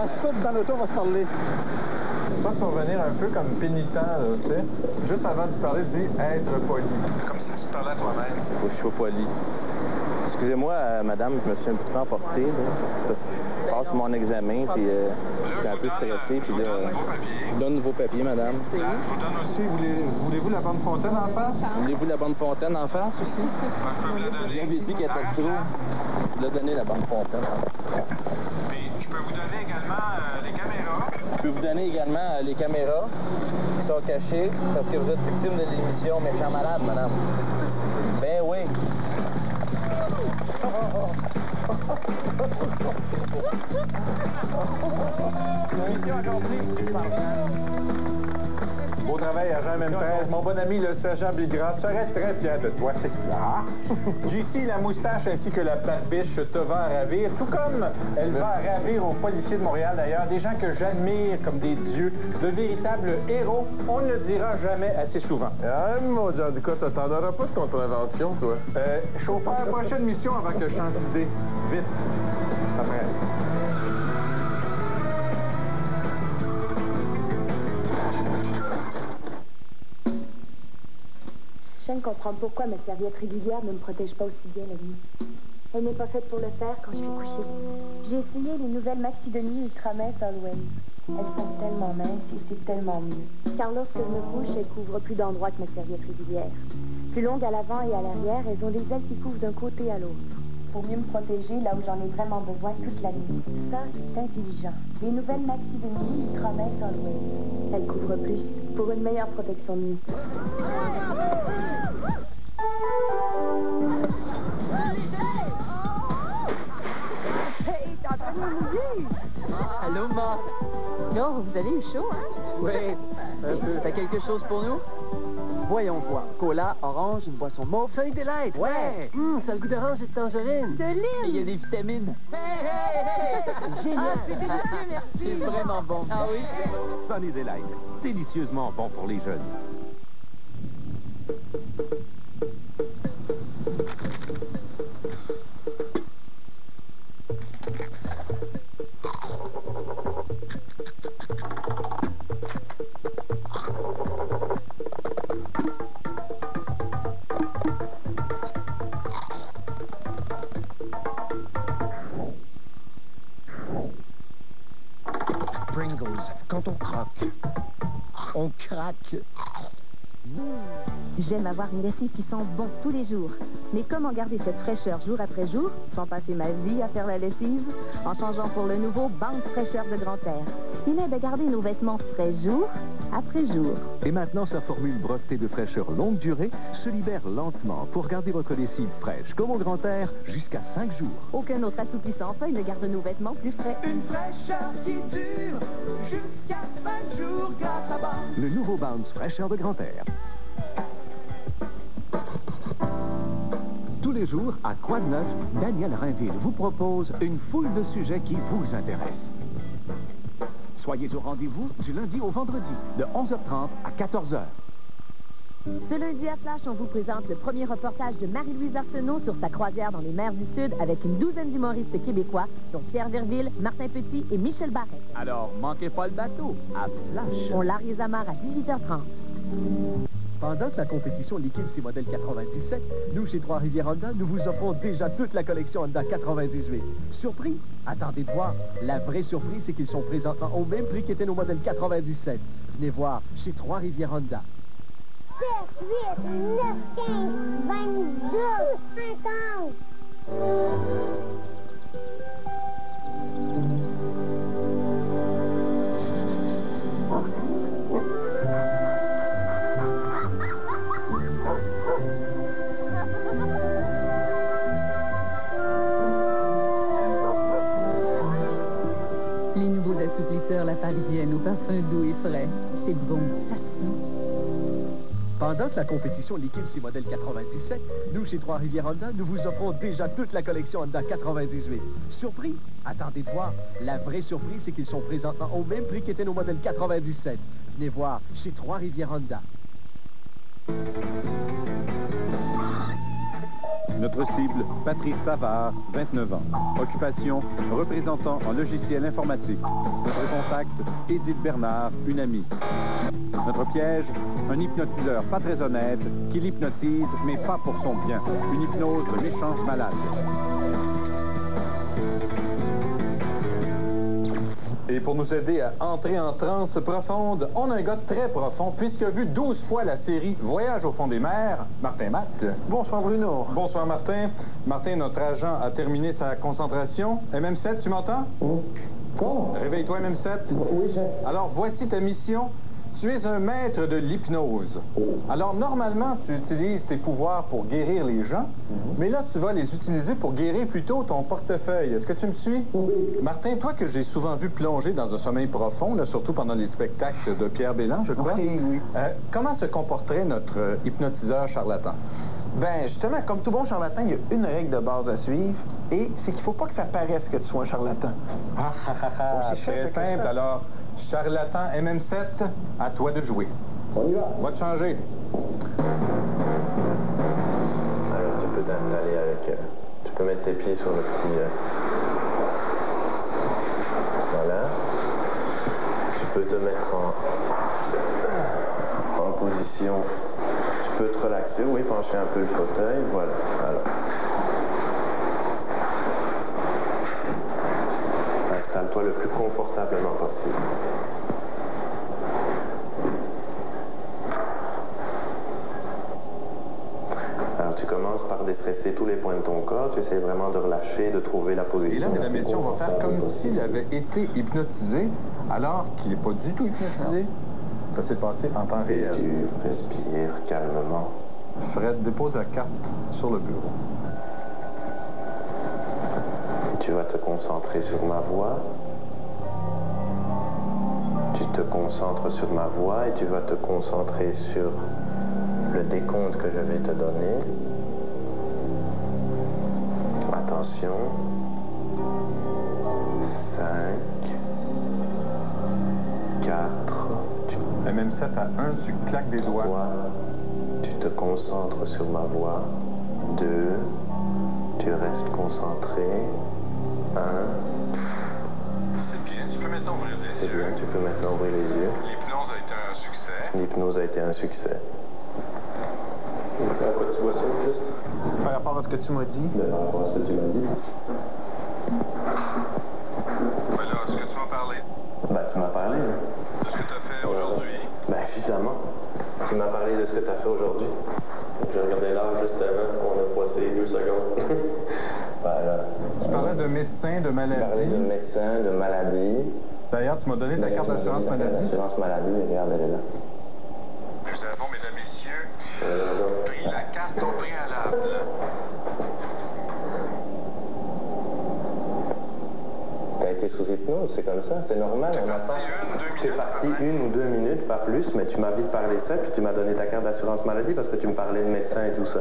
Ensuite, dans l'auto, on va se parler. Je pense qu'on va venir un peu comme pénitent, là, tu sais. Juste avant de parler, dis être poli. Comme si tu parlais à toi-même. Faut que je sois poli. Excusez-moi, madame, je me suis un petit peu emporté, là. Parce que je passe mon examen, puis je suis un peu stressé, puis là, je vous donne un nouveau papier, madame. Je vous donne aussi, voulez-vous la bande fontaine en face? Voulez-vous la bande fontaine en face aussi? Vous avez dit qu'elle était trop. Je vous ai donné la bande fontaine. Puis, je peux vous donner également les caméras. Je peux vous donner également les caméras qui sont cachées parce que vous êtes victime de l'émission Méchant Malade, madame. Ben oui. Mission accomplie. Beau travail, agent M13. Mon bon ami, le sergent Bigra, serait très fier de toi, c'est clair. JC, la moustache ainsi que la barbiche te va ravir, tout comme elle va ravir aux policiers de Montréal d'ailleurs, des gens que j'admire comme des dieux, de véritables héros, on ne le dira jamais assez souvent. Ah, mon Dieu, du coup, t'en auras pas de contravention, toi. Chauffeur, prochaine mission avant que je change d'idée. Vite, ça presse. Je viens de comprendre pourquoi ma serviette régulière ne me protège pas aussi bien la nuit. Elle n'est pas faite pour le faire quand je vais coucher. J'ai essayé les nouvelles Maxi de nuit Ultra Mince Always. Elles sont tellement minces et c'est tellement mieux. Car lorsque je me couche, elles couvrent plus d'endroits que ma serviette régulière. Plus longues à l'avant et à l'arrière, elles ont des ailes qui couvrent d'un côté à l'autre. Pour mieux me protéger là où j'en ai vraiment besoin toute la nuit. Ça, c'est intelligent. Les nouvelles Maxi de nuit Ultra Mince Always. Elles couvrent plus pour une meilleure protection de nuit. Hey, t'es en train de me mouiller! Allô, Ma? Là, vous avez eu chaud, hein? Oui. T'as quelque chose pour nous? Voyons voir. Cola, orange, une boisson mauve. Sunny Delight, ouais. Ça a le goût d'orange et de tangerine. De Et il y lime. a des vitamines. Génial. Ah, c'est délicieux, merci. C'est vraiment bon. Ah oui? Sunny Delight, délicieusement bon pour les jeunes. Pringles, quand on croque, on craque. J'aime avoir une lessive qui sent bon tous les jours. Mais comment garder cette fraîcheur jour après jour, sans passer ma vie à faire la lessive, en changeant pour le nouveau Bounce Fraîcheur de Grand Air. Il aide à garder nos vêtements frais jour après jour. Et maintenant, sa formule brevetée de fraîcheur longue durée se libère lentement pour garder votre lessive fraîche, comme au Grand Air, jusqu'à 5 jours. Aucun autre assouplissant feuille ne garde nos vêtements plus frais. Une fraîcheur qui dure jusqu'à 5 jours grâce à Bounce. Le nouveau Bounce Fraîcheur de Grand Air. Tous les jours, à Quoi de neuf, Daniel Rainville vous propose une foule de sujets qui vous intéressent. Soyez au rendez-vous du lundi au vendredi, de 11h30 à 14h. Ce lundi à Flash, on vous présente le premier reportage de Marie-Louise Arsenault sur sa croisière dans les mers du Sud avec une douzaine d'humoristes québécois, dont Pierre Verville, Martin Petit et Michel Barrette. Alors, manquez pas le bateau, à Flash. On largue les amarres à 18h30. Pendant que la compétition liquide ses modèles 97, nous, chez Trois-Rivières Honda, nous vous offrons déjà toute la collection Honda 98. Surpris? Attendez de voir. La vraie surprise, c'est qu'ils sont présentement au même prix qu'étaient nos modèles 97. Venez voir chez Trois-Rivières Honda. 7, 8, 9, 15, 22, 50. Les nouveaux assouplisseurs La Parisienne au parfum doux et frais. C'est bon, ça sent. Pendant que la compétition liquide ses modèles 97, nous, chez Trois-Rivières Honda, nous vous offrons déjà toute la collection Honda 98. Surpris? Attendez de voir. La vraie surprise, c'est qu'ils sont présentement au même prix qu'étaient nos modèles 97. Venez voir chez Trois-Rivières Honda. Notre cible, Patrice Savard, 29 ans. Occupation, représentant en logiciel informatique. Notre contact, Édith Bernard, une amie. Notre piège, un hypnotiseur pas très honnête qui l'hypnotise, mais pas pour son bien. Une hypnose de méchante malade. Et pour nous aider à entrer en transe profonde, on a un gars très profond, puisqu'il a vu 12 fois la série Voyage au fond des mers, Martin Matt. Bonsoir, Bruno. Bonsoir, Martin. Martin, notre agent a terminé sa concentration. MM7, tu m'entends? Quoi? Réveille-toi, MM7. Oui, chef. Alors, voici ta mission. Tu es un maître de l'hypnose. Alors, normalement, tu utilises tes pouvoirs pour guérir les gens, mais là, tu vas les utiliser pour guérir plutôt ton portefeuille. Est-ce que tu me suis? Oui. Martin, toi que j'ai souvent vu plonger dans un sommeil profond, là, surtout pendant les spectacles de Pierre Bélan, je crois. Oui. Comment se comporterait notre hypnotiseur charlatan? Ben, justement, comme tout bon charlatan, il y a une règle de base à suivre, et c'est qu'il faut pas que ça paraisse que tu sois un charlatan. Très simple, alors... Charlatan MM7, à toi de jouer. On y va. Va te changer. Alors, tu peux t'installer avec... tu peux mettre tes pieds sur le petit... Voilà. Tu peux te mettre en position... Tu peux te relaxer, oui, pencher un peu le fauteuil, voilà. Alors. Installe-toi le plus confortablement possible. Alors tu commences par déstresser tous les points de ton corps, tu essaies vraiment de relâcher, de trouver la position. Et là, mesdames et messieurs, on va faire comme s'il avait été hypnotisé, alors qu'il n'est pas du tout hypnotisé. Ça s'est passé en temps réel. Tu respires calmement. Fred, dépose la carte sur le bureau. Tu vas te concentrer sur ma voix. Tu te concentres sur ma voix et tu vas te concentrer sur le décompte que je vais te donner. Attention. 5, 4. Même 7 à 1, tu claques des doigts. 3, tu te concentres sur ma voix. 2, tu restes concentré. 1. C'est bien, tu peux maintenant ouvrir les yeux. C'est bien, tu peux maintenant ouvrir les yeux. L'hypnose a été un succès. L'hypnose a été un succès. À quoi tu vois ça, juste? Par rapport à ce que tu m'as dit? Par rapport à ce que tu m'as dit. Ben là, est-ce que tu m'as parlé? Ben, tu m'as parlé, hein? De ce que tu as fait aujourd'hui? Ben, évidemment. Tu m'as parlé de ce que tu as fait aujourd'hui. J'ai regardé l'heure juste avant, on a passé 2 secondes. Ben là. Tu parlais de médecin, de maladie. Tu parlais de médecin, de maladie. D'ailleurs, tu m'as donné ta carte d'assurance maladie. Assurance maladie, regarde, elle est là. Nous avons, mesdames, messieurs, pris la carte au préalable. T'as été sous hypnose, c'est comme ça, c'est normal. T'es parti 1 ou 2 minutes, pas plus, mais tu m'as vite parlé de ça, puis tu m'as donné ta carte d'assurance maladie parce que tu me parlais de médecin et tout ça.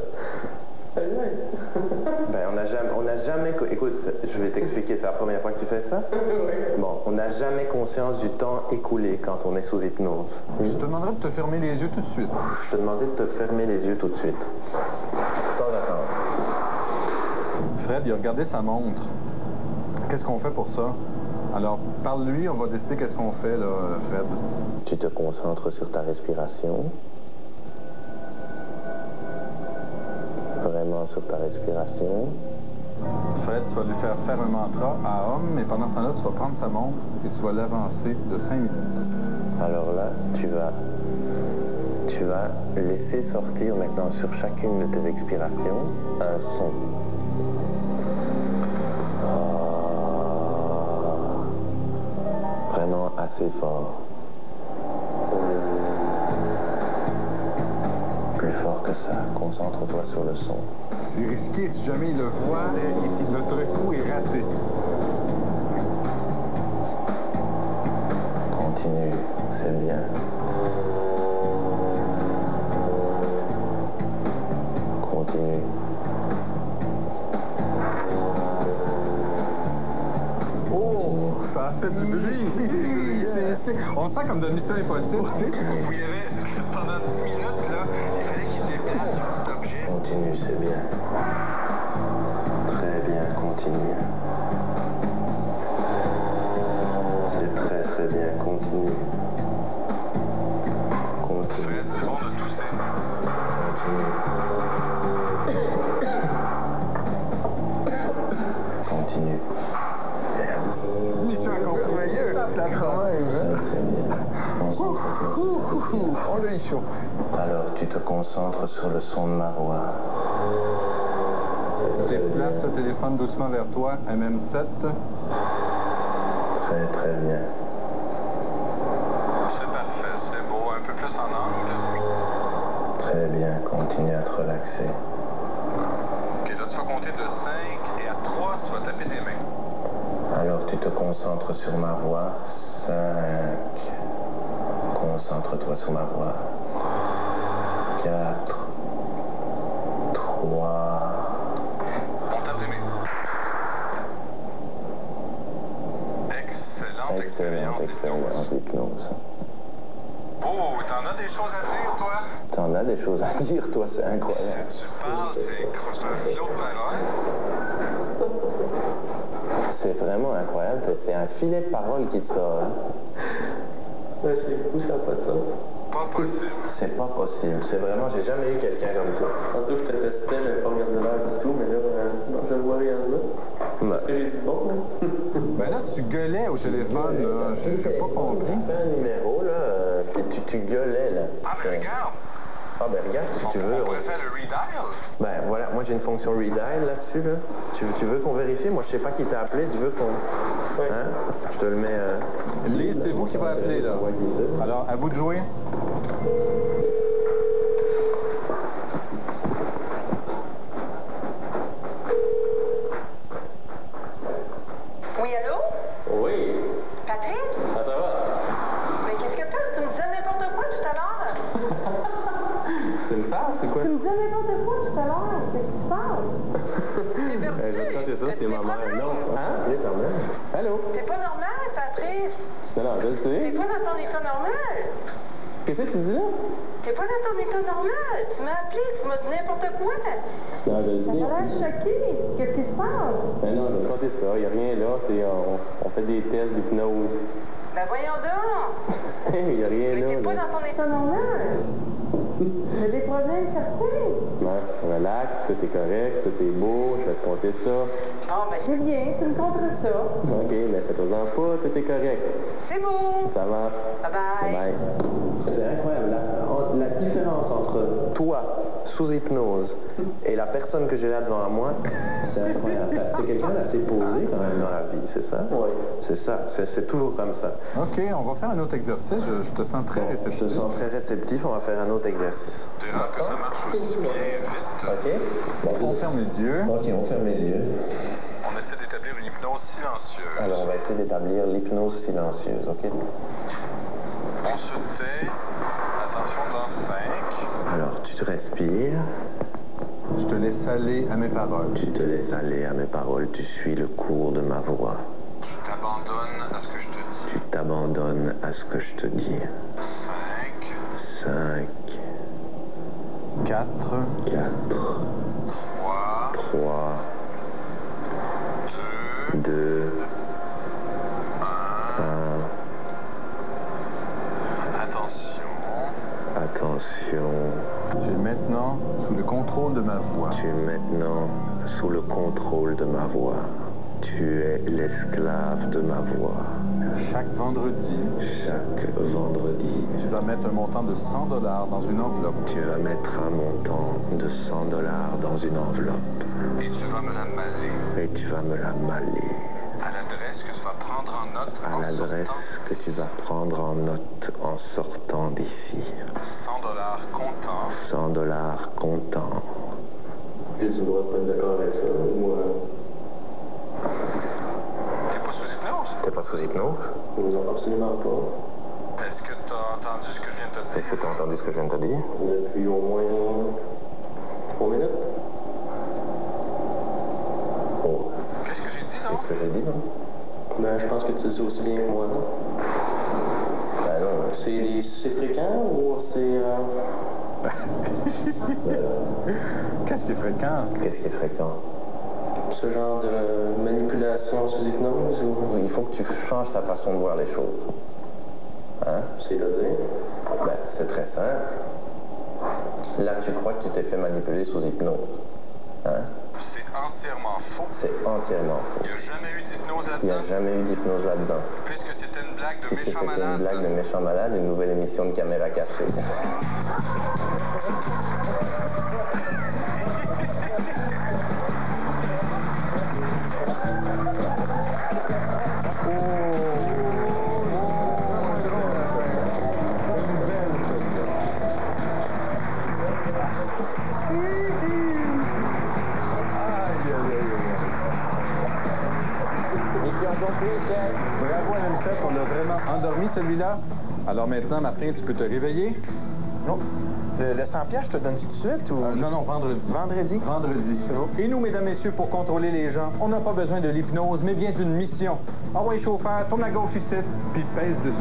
Ben, on n'a jamais... Écoute, je vais t'expliquer, c'est la première fois que tu fais ça? Bon, on n'a jamais conscience du temps écoulé quand on est sous hypnose. Je te demanderais de te fermer les yeux tout de suite. Je te demandais de te fermer les yeux tout de suite. Sans attendre. Fred, il a regardé sa montre. Qu'est-ce qu'on fait pour ça? Alors, parle-lui, on va décider qu'est-ce qu'on fait, là, Fred. Tu te concentres sur ta respiration. Vraiment sur ta respiration. Fred, tu vas lui faire un mantra à homme, et pendant ce temps-là, tu vas prendre ta montre et tu vas l'avancer de 5 minutes. Alors là, tu vas laisser sortir maintenant sur chacune de tes expirations un son. Vraiment assez fort. Plus fort que ça, concentre-toi sur le son. C'est risqué, si jamais il le voit, notre coup est raté. Continue, c'est bien. Continue. Oh, ça a fait du bruit. On sent comme de Mission Impossible. Vous y avait, pendant 10 minutes, là, il fallait qu'il déplace un petit objet. Continue, c'est bien. Très bien, continue. C'est très très bien, continue. Continue. Fred, c'est bon de tousser. Continue. Continue. Mission accomplie. Ça travaille, hein? On est chaud. Alors, tu te concentres sur le son de ma voix. Déplace le téléphone doucement vers toi, MM7. Très, très bien. C'est parfait, c'est beau. Un peu plus en angle. Très bien, continue à te relaxer. OK, là, tu vas compter de 5 et à 3, tu vas taper des mains. Alors, tu te concentres sur ma voix. 5. Concentre-toi sur ma voix. 4. 3. On tape des mains. Excellente expérience. Excellente hypnose. Oh, t'en as des choses à dire, toi? T'en as des choses à dire, toi, c'est incroyable. Tu parles, c'est un flot de paroles. C'est vraiment incroyable, c'est un filet de parole qui te sort. Hein? Ouais, c'est fou, ça n'a pas de sens. Pas possible. C'est pas possible, c'est vraiment, j'ai jamais eu quelqu'un comme toi. Tantôt, je te testais, j'avais pas regardé l'heure du tout, mais là, non, je le vois rien là. Parce que j'ai dit bon, là. Ben là, tu gueulais au téléphone, là. J'ai pas compris. Tu fais un numéro, là, tu gueulais, là. Ah, mais regarde. Ah, ben regarde, si tu veux. On pourrait faire le redial. Ben voilà, moi j'ai une fonction redial là-dessus, là. Tu veux qu'on vérifie? Moi, je sais pas qui t'a appelé, tu veux qu'on... Hein? Je te le mets... Lise, c'est vous qui va appeler, là. Alors, à vous de jouer. Oui, allô? Oui. Patrick? Ça va? Mais qu'est-ce que t'as? Tu me disais n'importe quoi tout à l'heure? C'est une femme? non, je le sais. T'es pas dans ton état normal. Qu'est-ce que tu dis là? T'es pas dans ton état normal. Tu m'as appelé, tu m'as dit n'importe quoi. Non, je le sais. T'as l'air choqué. Qu'est-ce qui se passe? Ben non, je vais te compter ça. Il n'y a rien là. On fait des tests d'hypnose. Ben voyons donc. Il n'y a rien là. T'es pas dans ton état normal. T'as des problèmes certains. Ouais, relax, tout est correct, tout est beau, je vais te compter ça. Bon, ben c'est bien, tu me comptes ça. OK, mais fais-toi-en pas, tout est correct. C'est beau. Ça va. Bye-bye. Bye. C'est incroyable, la différence entre toi, sous hypnose, et la personne que j'ai là devant moi, c'est incroyable. T'es quelqu'un d'assez posé quand même dans la vie, c'est ça? Oui. C'est ça, c'est toujours comme ça. OK, on va faire un autre exercice. Je te sens très réceptif. Je te sens très réceptif, on va faire un autre exercice. Tu verras que ça marche aussi bien vite. OK. On ferme les yeux. OK, on ferme les yeux. On essaie d'établir une hypnose silencieuse. Alors, on va essayer d'établir l'hypnose silencieuse, OK? On se tait. Attention dans 5. Alors, tu te respires. Je te laisse aller à mes paroles. Tu te laisses aller à mes paroles. Tu suis le cours de ma voix. Tu t'abandonnes à ce que je te dis. Tu t'abandonnes à ce que je te dis. 5. 5. 4. 3. 2. 1. Attention. Tu es maintenant sous le contrôle de ma voix. Tu es maintenant sous le contrôle de ma voix. Tu es l'esclave de ma voix. Chaque vendredi, tu vas mettre un montant de $100 dans une enveloppe. Tu vas mettre un montant de $100 dans une enveloppe. Et tu vas me la maller. Et tu vas me la maller. À l'adresse que tu vas prendre en note À l'adresse que tu vas prendre en note en sortant d'ici. $100 comptant. $100 comptant. Tu dois pas être d'accord avec ça, moi. T'es pas sous hypnose? T'es pas sous hypnose? Non, absolument pas. Est-ce que t'as entendu ce que je viens de te dire? Est-ce que t'as entendu ce que je viens de te dire? Depuis au moins 3 minutes. Oh. Qu'est-ce que j'ai dit, non? Qu'est-ce que j'ai dit, non? Ben, je pense que tu le sais aussi bien que moi, non? Ben non. C'est fréquent ou c'est... Qu'est-ce qui est fréquent? Qu'est-ce qui est fréquent? Ce genre de manipulation sous hypnose ou... Il faut que tu changes ta façon de voir les choses. Hein? C'est-à-dire? Ben, c'est très simple. Là, tu crois que tu t'es fait manipuler sous hypnose. Hein? C'est entièrement faux. C'est entièrement faux. Il n'y a jamais eu d'hypnose Il n'y là-dedans. a jamais eu d'hypnose là-dedans. Puisque c'était une blague de Puisque méchant c'était malade. une blague de méchant malade, une nouvelle émission de caméra cachée. Bravo à l'AMSEF, on l'a vraiment endormi celui-là. Alors maintenant, Martin, tu peux te réveiller? Non. Le 100$, je te donne tout de suite ou... Non, vendredi. Vendredi? Vendredi. Et nous, mesdames, messieurs, pour contrôler les gens, on n'a pas besoin de l'hypnose, mais bien d'une mission. Ah ouais, chauffeur, tourne à gauche ici, puis pèse dessus.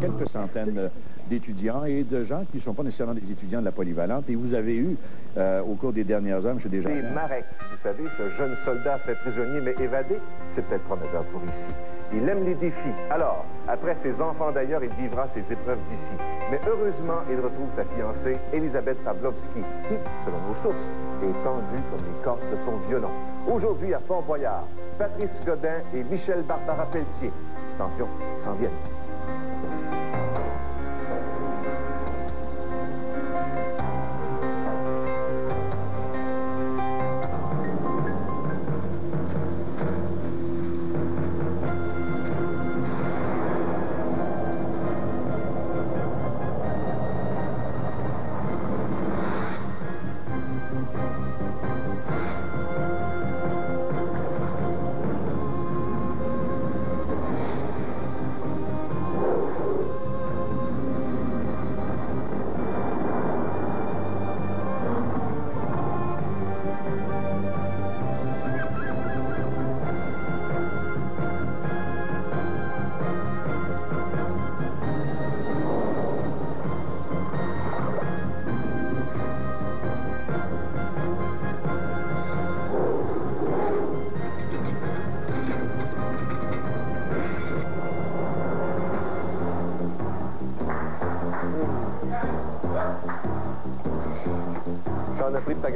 Quelques centaines d'étudiants et de gens qui ne sont pas nécessairement des étudiants de la polyvalente. Et vous avez eu, au cours des dernières heures, M. Desjardins... C'est Marek, vous savez, ce jeune soldat fait prisonnier mais évadé, c'est peut-être prometteur pour ici. Il aime les défis. Alors, après ses enfants d'ailleurs, il vivra ses épreuves d'ici. Mais heureusement, il retrouve sa fiancée, Elisabeth Pavlovski, qui, selon nos sources, est tendue comme les cordes de son violon. Aujourd'hui, à Fort-Boyard, Patrice Godin et Michel Barbara Pelletier. Attention, ils s'en viennent.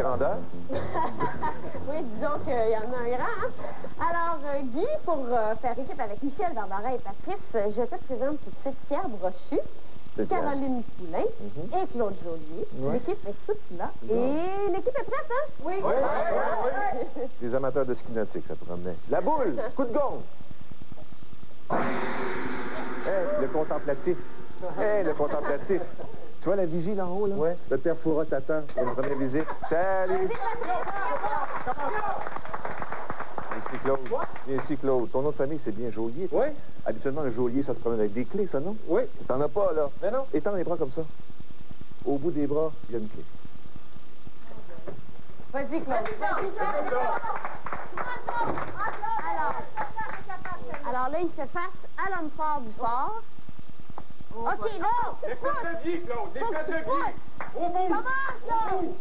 grandeur? Oui, disons qu'il y en a un grand. Hein? Alors, Guy, pour faire équipe avec Michel Barbarin et Patrice, je te présente tout de suite Pierre Brochu, Caroline Poulain et Claude Joliet. Ouais. L'équipe est toute là. Et l'équipe est prête, hein? Oui. Oui. Les amateurs de ski nautique, ça te promenait. La boule, coup de gong. Le contemplatif. Le contemplatif. Tu vois la vigie là en haut, là? Oui. Le père Foura t'attend pour une première visite. Salut! Ici Claude. Viens ici, Claude. Ton nom de famille, c'est bien Joliet. Oui. Habituellement, le geôlier, ça se promène avec des clés, ça, non? Oui. T'en as pas, là. Mais non. Étends les bras comme ça. Au bout des bras, il y a une clé. Vas-y, Claude. Alors là, il se face à l'homme fort du fort. OK, là! Les fesses de vie, Claude! Les fesses de vie! Au bout! Au bout!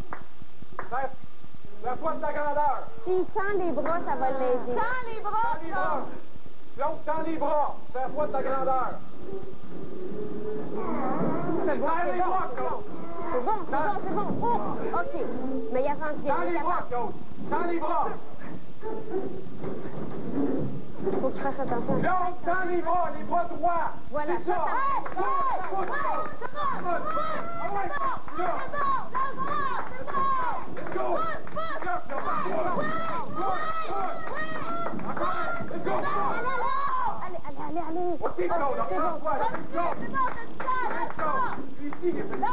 La poids de la grandeur! S'il tend les bras, ça va l'aider. Tends les bras, Claude! Claude, tends les bras! Fais la poids de ta grandeur! C'est bon, c'est bon. C'est bon, c'est bon, c'est bon. Oh, OK. Mais il avance bien. Tends les bras, Claude! Tends les bras! Faut que tu fasses attention. Claude, tends les bras droits! Voilà, c'est ça! Allez. OK, Claude, reprends-toi. Ici, les petits.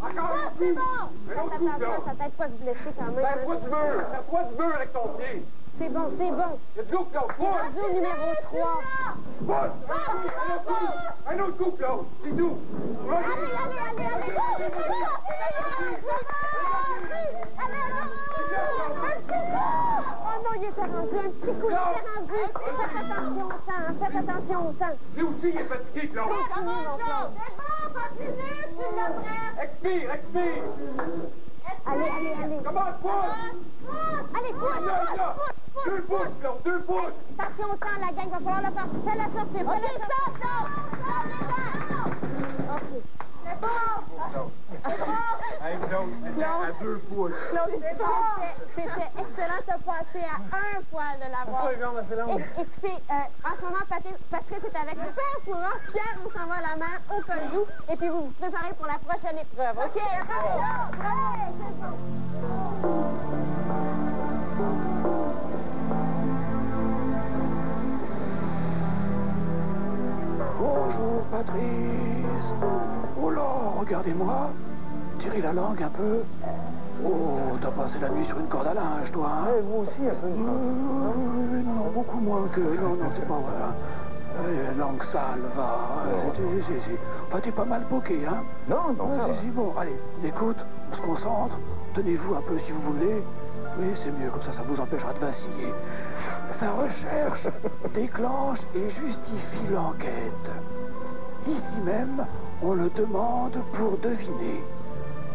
Encore un coup. Un autre coup, Claude. Ça t'aide pas de se blesser quand même. Serre-toi du mur avec ton pied. C'est bon, c'est bon. Il y a de l'eau, Claude. Il est rendu au numéro 3. Un autre coup, Claude. C'est tout. Allez. Oh non, il était rendu. Un petit coup, il était rendu. Faites attention au sang. Lui aussi, il est fatigué, Claude. Continue, mon Claude. Continue, tu l'as prêt. Expire. Allez. Comment pousse? Allez, pousse. 2 pouces, Claude, 2 pouces. Attention au sang, la gang, va falloir le faire. Fais la sortir. OK, OK. C'est bon. Hey, Claude, à 2 pouces. Claude, c'était excellent. T'as passé à 1 poil de l'avoir. Écoutez, en ce moment, Patrice est avec le père Foura. Pierre, on s'en va à la mer au Colou. Et puis, vous vous préparez pour la prochaine épreuve. OK? Bonjour, Patrice. Oh là, regardez-moi. Tirez la langue un peu. Oh, t'as passé la nuit sur une corde à linge, toi, hein? Vous aussi, un peu. Non, beaucoup moins que... Non, c'est pas vrai. Langue sale, va. Enfin, t'es pas mal poqué, hein? Non, ça va. Bon, allez, écoute, on se concentre. Tenez-vous un peu si vous voulez. Oui, c'est mieux, comme ça vous empêchera de vaciller. Sa recherche déclenche et justifie l'enquête. Ici même, on le demande pour deviner.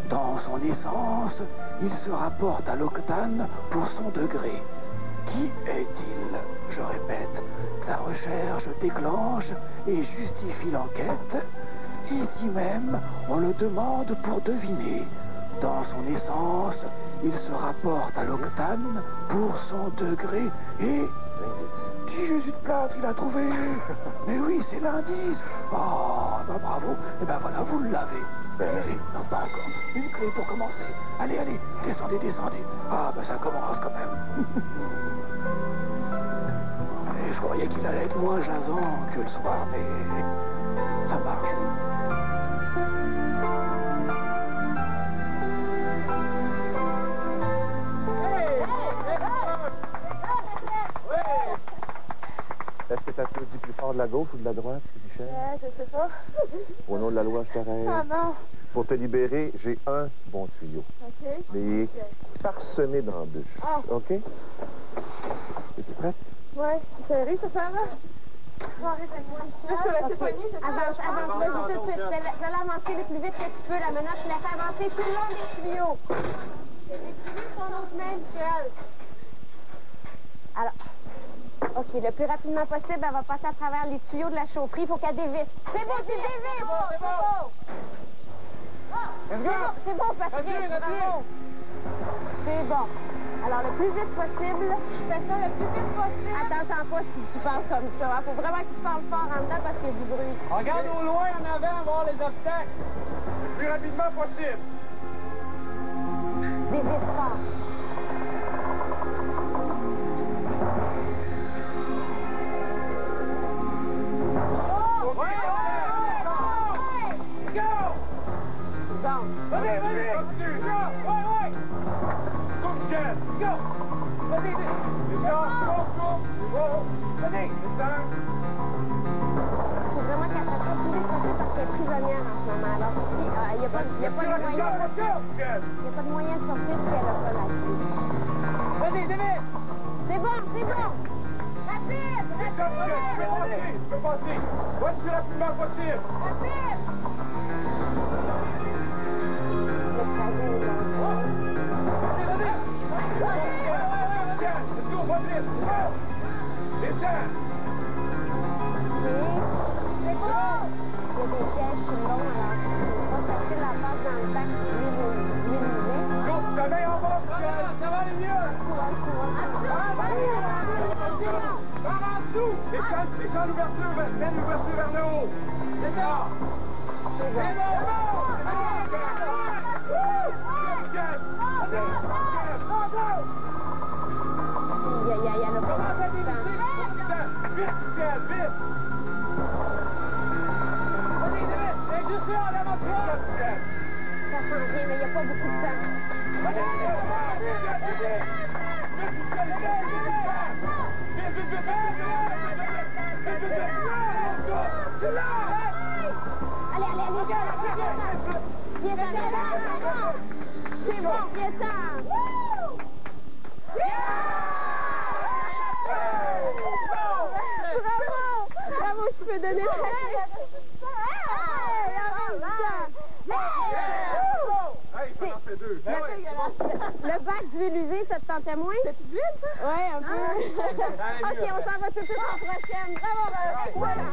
Dans son essence, il se rapporte à l'octane pour son degré. Qui est-il? Je répète, sa recherche déclenche et justifie l'enquête. Ici même, on le demande pour deviner. Dans son essence, il se rapporte à l'octane pour son degré et... Dis Jésus de plâtre, il a trouvé. Mais oui, c'est l'indice. Oh, bah bravo. Et ben voilà, vous l'avez. Non, pas encore. Une clé pour commencer. Allez, descendez. Ah, ben ça commence quand même. Et je croyais qu'il allait être moins jasant que le soir, mais ça marche. Est-ce que tu applaudis plus fort de la gauche ou de la droite, Michel? Je sais pas. Au nom de la loi, je t'arrête. Ah non. Pour te libérer, j'ai un bon tuyau. OK. Mais il est parsemé d'embûches. Ah. OK? Es-tu prête? Ouais, c'est serré, ça, là? Je peux laisser poigner, c'est ça? Avance, vas-y tout de suite. Fais l'avancer le plus vite que tu peux. La menotte, tu la fais avancer tout le long des tuyaux. Utilise ton autre main, Michel. Alors, OK, le plus rapidement possible, elle va passer à travers les tuyaux de la chaufferie. Il faut qu'elle dévisse. C'est beau, tu dévisses! C'est beau! C'est bon, Patrick, bravo. C'est bon. Alors, le plus vite possible. Je fais ça le plus vite possible. Attends pas si tu parles comme ça. Il faut vraiment que tu parles fort en dedans parce qu'il y a du bruit. Regarde au loin, en avant, voir les obstacles. Le plus rapidement possible. Des vite fort. Vas-y! Go! Ouais! Go, Michel! Go! Vas-y! Go! Vas-y! Descends! Faut vraiment qu'elle fasse ça plus vite possible parce qu'elle est prisonnière en ce moment. Alors, il n'y a pas de moyen de sortir si elle n'a pas la clé. Vas-y, vite! C'est bon! Rapide! Tu peux passer! Ouais, le plus rapidement possible! Rapide! Descends l'ouverture vers le haut! Descends! C'est bon! Il y en a pas de temps. Vite! Vas-y, juste là, en avant de toi! Ça sent bien, mais il n'y a pas beaucoup de temps. C'est bon, piétard! Bravo, tu peux donner le bac, tu veux l'user, ça te tentait moins? C'est vite, ça? Oui, un peu. OK, on s'en va tout de suite en prochaine. Bravo, excellent.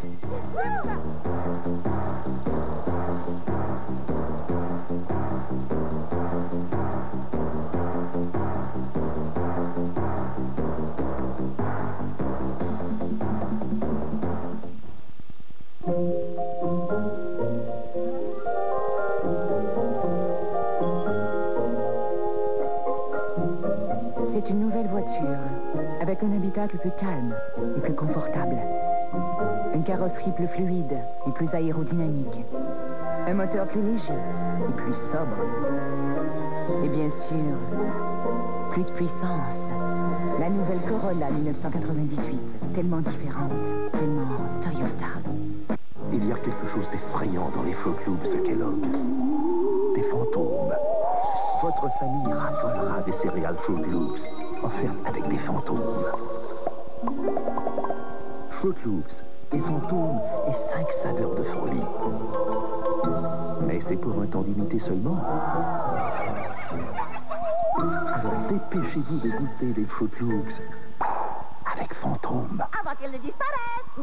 C'est une nouvelle voiture, avec un habitacle plus calme et plus confortable. Une carrosserie plus fluide et plus aérodynamique. Un moteur plus léger et plus sobre. Et bien sûr, plus de puissance. La nouvelle Corolla 1998, tellement différente, tellement Toyota. Il y a quelque chose d'effrayant dans les Fruit Loops de Kellogg. Des fantômes. Votre famille raffolera des céréales Fruit Loops, offertes avec des fantômes. Fruit Loops, des fantômes et 5 saveurs de folie. Mais c'est pour un temps limité seulement. Alors dépêchez-vous de goûter les Fruit Loops avec fantômes. Avant qu'elle ne disparaisse!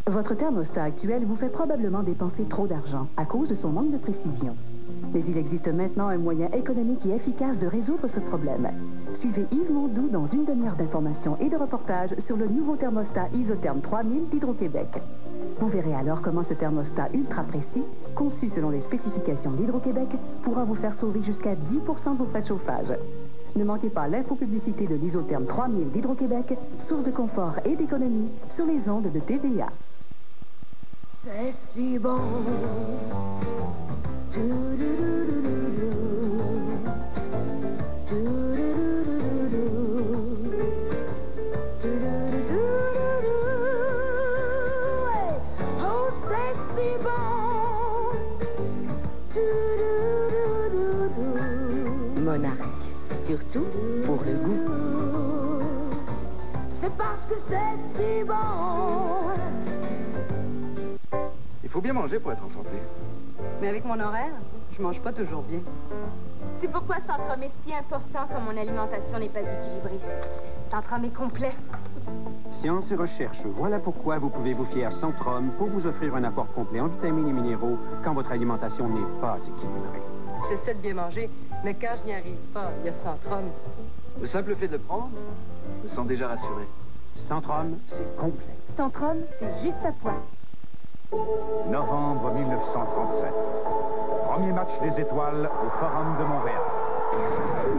Votre thermostat actuel vous fait probablement dépenser trop d'argent à cause de son manque de précision. Mais il existe maintenant un moyen économique et efficace de résoudre ce problème. Suivez Yves Mondou dans une demi-heure d'informations et de reportages sur le nouveau thermostat Isotherm 3000 d'Hydro-Québec. Vous verrez alors comment ce thermostat ultra précis, conçu selon les spécifications d'Hydro-Québec, pourra vous faire sauver jusqu'à 10% de vos frais de chauffage. Ne manquez pas l'infopublicité de l'Isotherm 3000 d'Hydro-Québec, source de confort et d'économie sur les ondes de TVA. C'est si bon. Oh, c'est si bon. Monarque, surtout pour le goût. C'est parce que c'est si bon. Il faut bien manger pour être en santé. Mais avec mon horaire, je mange pas toujours bien. C'est pourquoi cet entremets si important comme mon alimentation n'est pas équilibré. Cet entremets complet. Science et recherche, voilà pourquoi vous pouvez vous fier à Centrum pour vous offrir un apport complet en vitamines et minéraux quand votre alimentation n'est pas équilibrée. J'essaie de bien manger, mais quand je n'y arrive pas, il y a Centrum. Le simple fait de le prendre, je me sens déjà rassuré. Centrum, c'est complet. Centrum, c'est juste à point. Novembre 1937. Premier match des étoiles au Forum de Montréal.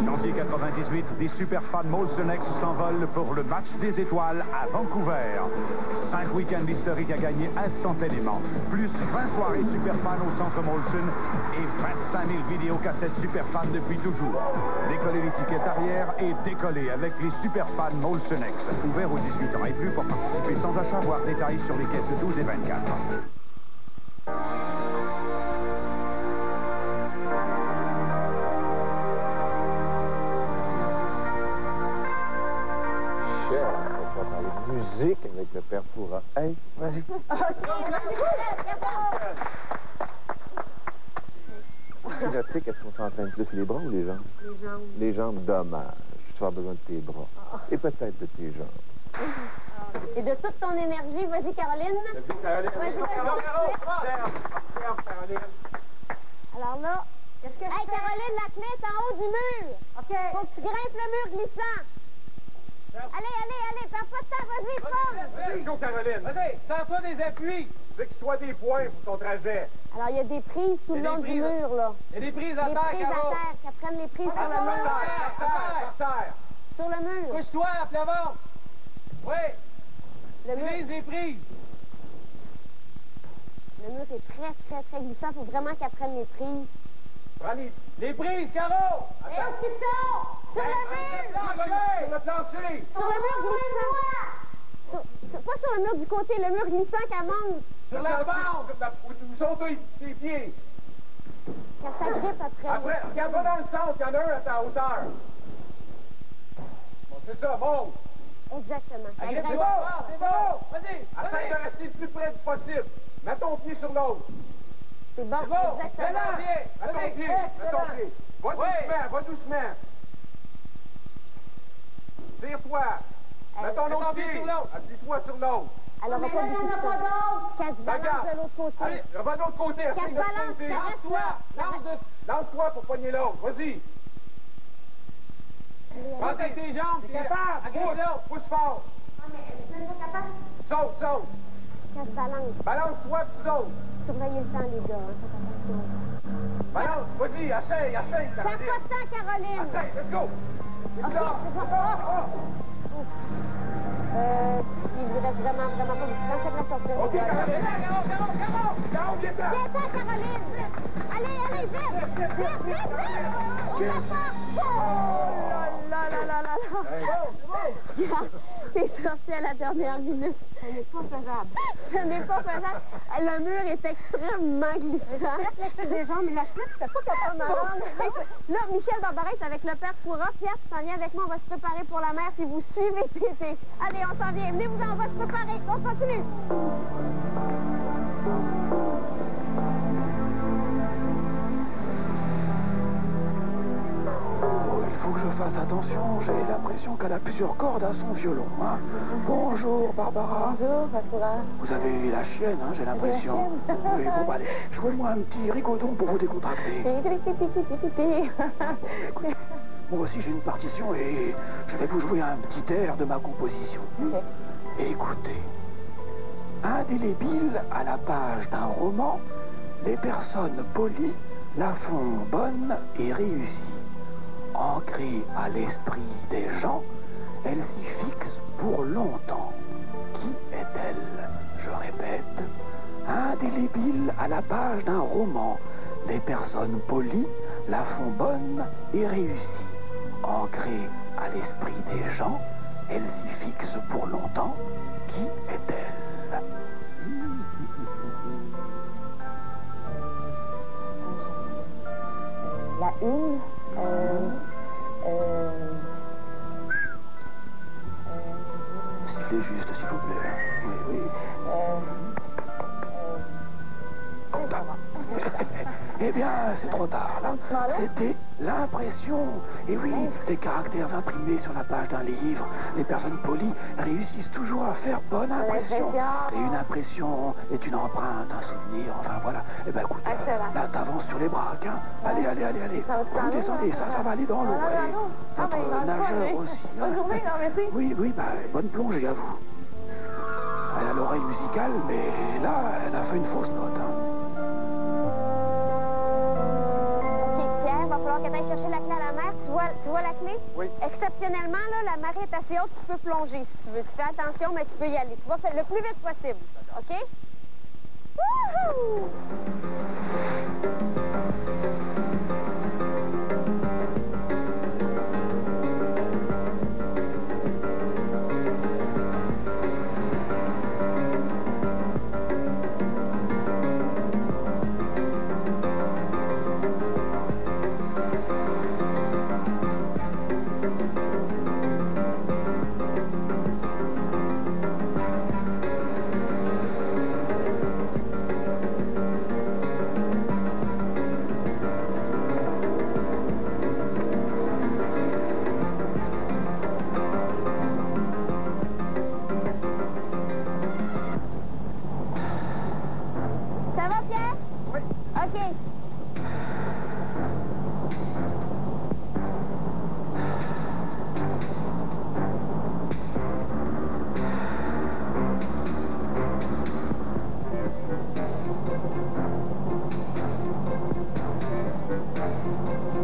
Janvier 98, des superfans Molson X s'envolent pour le match des étoiles à Vancouver. 5 week-ends historiques à gagner instantanément. Plus 20 soirées superfans au centre Molson et 25 000 vidéocassettes superfans depuis toujours. Décollez l'étiquette arrière et décollez avec les superfans Molson X. Ouvert aux 18 ans et plus pour participer sans achat, voir détails sur les caisses 12 et 24. Musique avec le père Fouras. Hey, vas-y. Notez qu'elles sont en train de plus les bras ou les jambes? Les jambes. Les jambes, dommage. Tu vas avoir besoin de tes bras. Et peut-être de tes jambes. Et de toute ton énergie, vas-y, Caroline. Vas-y, Caroline. Vas-y, Caroline. Alors là, qu'est-ce que hey, Caroline, la clé est en haut du mur. OK. Faut que tu grimpes le mur glissant. Allez, perds pas de temps, vas-y, fonce! Vas-y, go, Caroline! Vas-y, sens-toi des appuis! Fixe-toi des points pour ton trajet. Alors, il y a des prises tout le long du mur, là. Il y a des prises à terre, Des prises à terre, qu'elles prennent les prises sur le mur. Terre. Sur le mur. Couche-toi, à plat ventre! Oui! Utilise des prises! Le mur est très glissant. Faut vraiment qu'elles prennent les prises. Prends les prises, Caro! Et au piton! Sur le mur! Sur le plancher! Sur le mur glissant! Pas sur le mur du côté, le mur glissant qu'elle monte. Sur la bande! Où sont tes pieds? Quand ça grippe après. Regarde pas dans le centre, il y en a un à ta hauteur. Bon, c'est ça, monte! Exactement. C'est bon! Vas-y! Essaye de rester le plus près possible. Mets ton pied sur l'autre. C'est bon, exactement. Mets ton pied! Va doucement! Tire-toi! Mets ton autre pied! Appuie-toi sur l'autre! Alors, on va pas qu'elle se balance de l'autre côté. Allez, va de l'autre côté! Qu'elle se balance, lance-toi pour pogner l'autre! Vas-y! Prends avec tes jambes! T'es capable! Pousse fort! Saute! Qu'elle se balance. Balance-toi puis saute! Surveillez le temps, les gars. Faites attention. Balance! Vas-y! Essaye! Perds pas de temps, Caroline! Essaye! Let's go! OK, c'est il lui reste vraiment pas beaucoup de temps. Faites-la sortir. OK, Caroline! Caro, viens-t'en! Viens-t'en, Caroline! Allez, vite! Ouvre la porte! Oh là là! T'es sorti à la dernière minute. Ce n'est pas faisable. Ce n'est pas faisable. Le mur est extrêmement glissant. Des jambes, mais la flûte, c'était pas capable de rendre. Là, Michel Barbarin est avec le père Fouras. Pierre, tu t'en viens avec moi. On va se préparer pour la mer. Si vous suivez Tété. Allez, on s'en vient. Venez-vous-en, on va se préparer. On continue. Il faut que je fasse attention, j'ai l'impression qu'elle a plusieurs cordes à son violon. Hein. Bonjour, Barbara. Bonjour, Barbara. Vous avez la chienne, hein, j'ai l'impression. Oui, bon, allez, jouez-moi un petit rigodon pour vous décontracter. Écoutez, moi aussi j'ai une partition et je vais vous jouer un petit air de ma composition. Écoutez, indélébile à la page d'un roman, les personnes polies la font bonne et réussie. Ancrée à l'esprit des gens, elle s'y fixe pour longtemps. Qui est-elle? Je répète, indélébile à la page d'un roman, les personnes polies la font bonne et réussie. Ancrée à l'esprit des gens, elle s'y fixe pour longtemps. Qui est-elle? La une. Sifflez juste, s'il vous plaît. Oui. Eh bien, bien, c'est trop tard, là. C'était l'impression. Et oui, les caractères imprimés sur la page d'un livre, les personnes polies réussissent toujours à faire bonne impression. Et une impression est une empreinte, un souvenir, enfin voilà. Eh ben écoute, là t'avances sur les braques, hein. Allez. Vous descendez, ça va aller dans l'eau. Votre nageur aussi. Bonne journée, merci. Oui, bah, bonne plongée à vous. Elle a l'oreille musicale, mais là, elle a fait une fausse note, hein. OK, Pierre, il va falloir que tu ailles chercher la clé à la mer. Tu vois la clé? Oui. Exceptionnellement, là, la marée est assez haute, tu peux plonger si tu veux. Tu fais attention, mais tu peux y aller. Tu vas faire le plus vite possible. OK? Wouhou!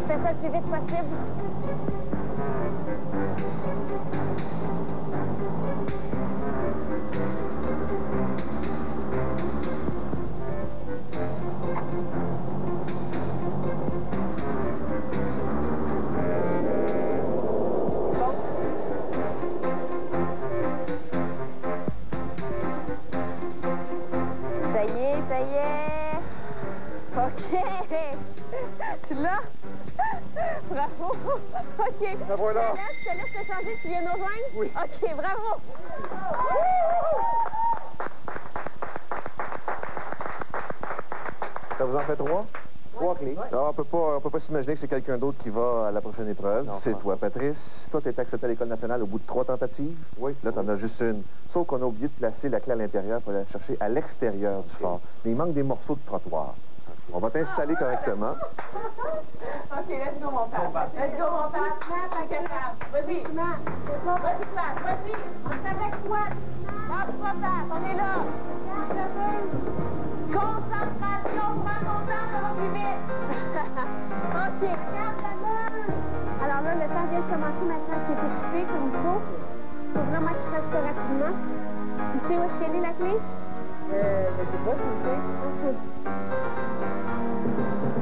Fais ça le plus vite possible. Ça y est. OK. Tu l'as? Bravo. OK. La voilà. Je te laisse te changer, tu viens nous rejoindre? Oui. OK, bravo. Ça vous en fait 3? 3 clés. Alors, on peut pas s'imaginer que c'est quelqu'un d'autre qui va à la prochaine épreuve. C'est toi, Patrice. Toi, tu es accepté à l'École nationale au bout de 3 tentatives. Oui. Là, tu en as juste une. Sauf qu'on a oublié de placer la clé à l'intérieur pour la chercher à l'extérieur du fort. Mais il manque des morceaux de trottoir. On va t'installer correctement. OK, let's go, mon père. Let's go, mon père. Vas-y. Vas-y, Claire. Vas-y. On est avec toi. Lâche pas, Claire. On est là. Concentration. Prends ton temps, ça va plus vite. OK. Regarde la gueule. Alors là, le temps vient de commencer maintenant. C'est équipé comme il faut. Il faut vraiment qu'il fasse ça rapidement. Tu sais où est-ce qu'elle est, la clé? Je sais pas, tu sais. OK.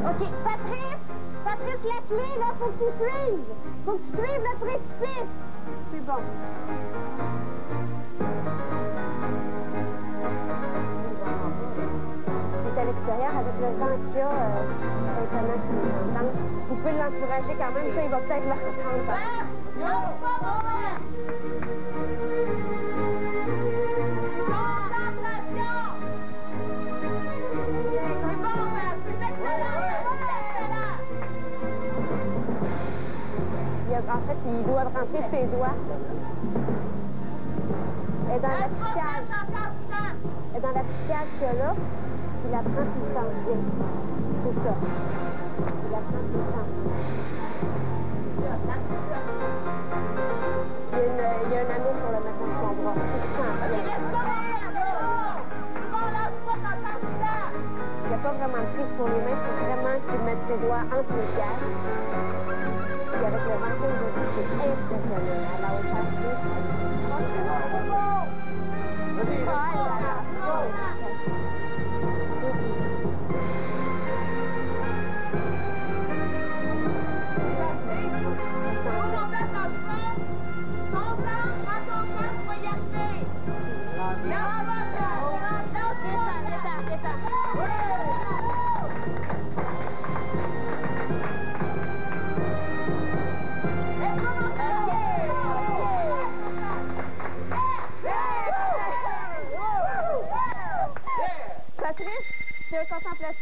OK, Patrice, la clé, là, faut que tu suives. Faut que tu suives le précipice. C'est bon. C'est à l'extérieur, avec le vent qu'il y a, c'est étonnant qu'il l'entende. Vous pouvez l'encourager quand même, ça, il va peut-être l'entendre. En fait, il doit rentrer ses doigts. Elle est dans l'affichage. Elle est dans l'affichage qu'il y a là. Il la prend puis il s'en vient. C'est ça. Il la prend puis il s'en vient. Il y a un anneau sur le matin de son bras. Il s'en vient. Il n'y a pas vraiment de prise pour les mains. Il faut vraiment qu'il mette ses doigts entre les pièces. Puis avec le vent aujourd'hui, c'est impressionnant. À la hauteur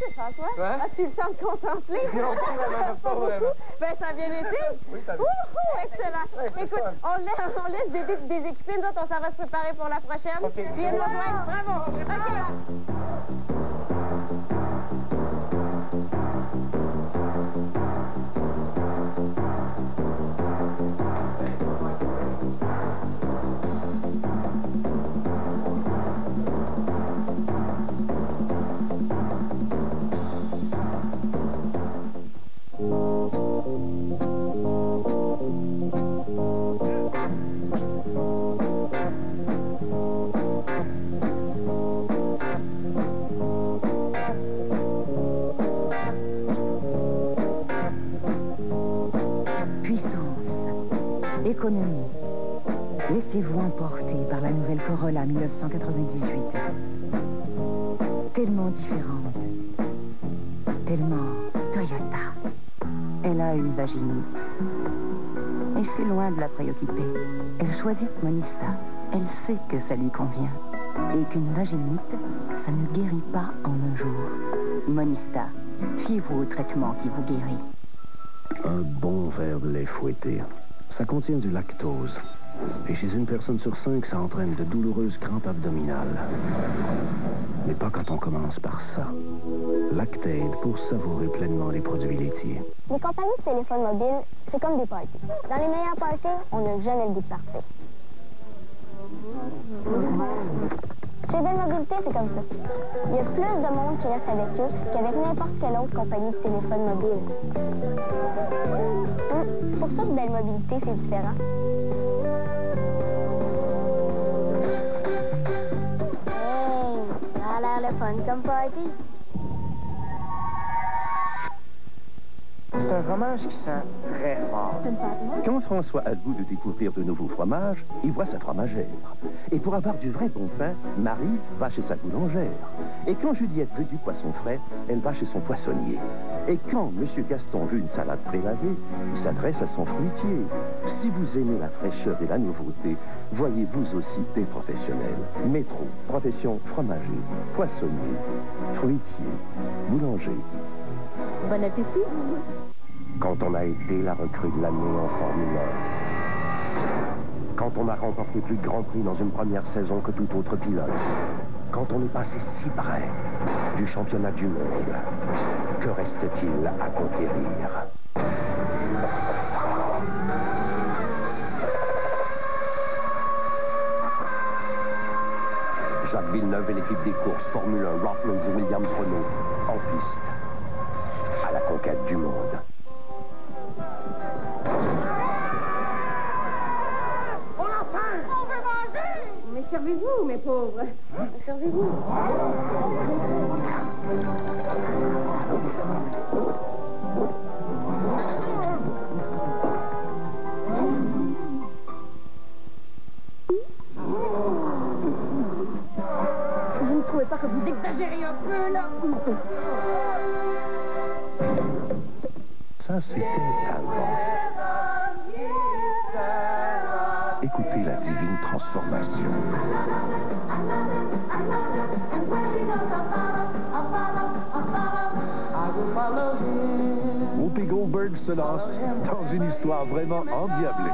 c'est François? Ouais? Ah, tu le sens contemplé? Non, pas vraiment. Ben, ça a bien été. Oui, ça a bien été. Excellent. Ouais, écoute, on laisse déséquiper. Nous autres, on s'en va se préparer pour la prochaine. OK. Viens nous rejoindre. Bravo. OK. Économie. Laissez-vous emporter par la nouvelle Corolla 1998. Tellement différente. Tellement Toyota. Elle a une vaginite. Et c'est loin de la préoccuper. Elle choisit Monista. Elle sait que ça lui convient. Et qu'une vaginite, ça ne guérit pas en un jour. Monista. Fiez-vous au traitement qui vous guérit. Un bon verre de lait fouetté. Ça contient du lactose. Et chez une personne sur 5, ça entraîne de douloureuses crampes abdominales. Mais pas quand on commence par ça. Lactaid pour savourer pleinement les produits laitiers. Les compagnies de téléphone mobile, c'est comme des parties. Dans les meilleurs parties, on n'a jamais le goût de partir. Chez Bell Mobilité, c'est comme ça. Il y a plus de monde qui reste avec eux qu'avec n'importe quelle autre compagnie de téléphone mobile. C'est pour ça que Bell Mobilité, c'est différent. Hey, ça a l'air le fun comme party. C'est un fromage qui sent très fort. Quand François a le goût de découvrir de nouveaux fromages, il voit sa fromagère. Et pour avoir du vrai bon pain, Marie va chez sa boulangère. Et quand Juliette veut du poisson frais, elle va chez son poissonnier. Et quand M. Gaston veut une salade prélavée, il s'adresse à son fruitier. Si vous aimez la fraîcheur et la nouveauté, voyez vous aussi des professionnels. Métro, profession fromager, poissonnier, fruitier, boulanger. Bon appétit. Quand on a été la recrue de l'année en Formule 1. Quand on a remporté plus de grands prix dans une première saison que tout autre pilote. Quand on est passé si près du championnat du monde. Que reste-t-il à conquérir? Jacques Villeneuve et l'équipe des courses Formule 1 Rothmans et Williams Renault en piste. À la conquête du monde. On a faim! On veut manger! Mais servez-vous, mes pauvres. Servez-vous. Vous ne trouvez pas que vous exagérez un peu, là? Ça, c'était avant. Écoutez la divine transformation. Whoopi Goldberg se lance dans une histoire vraiment endiablée.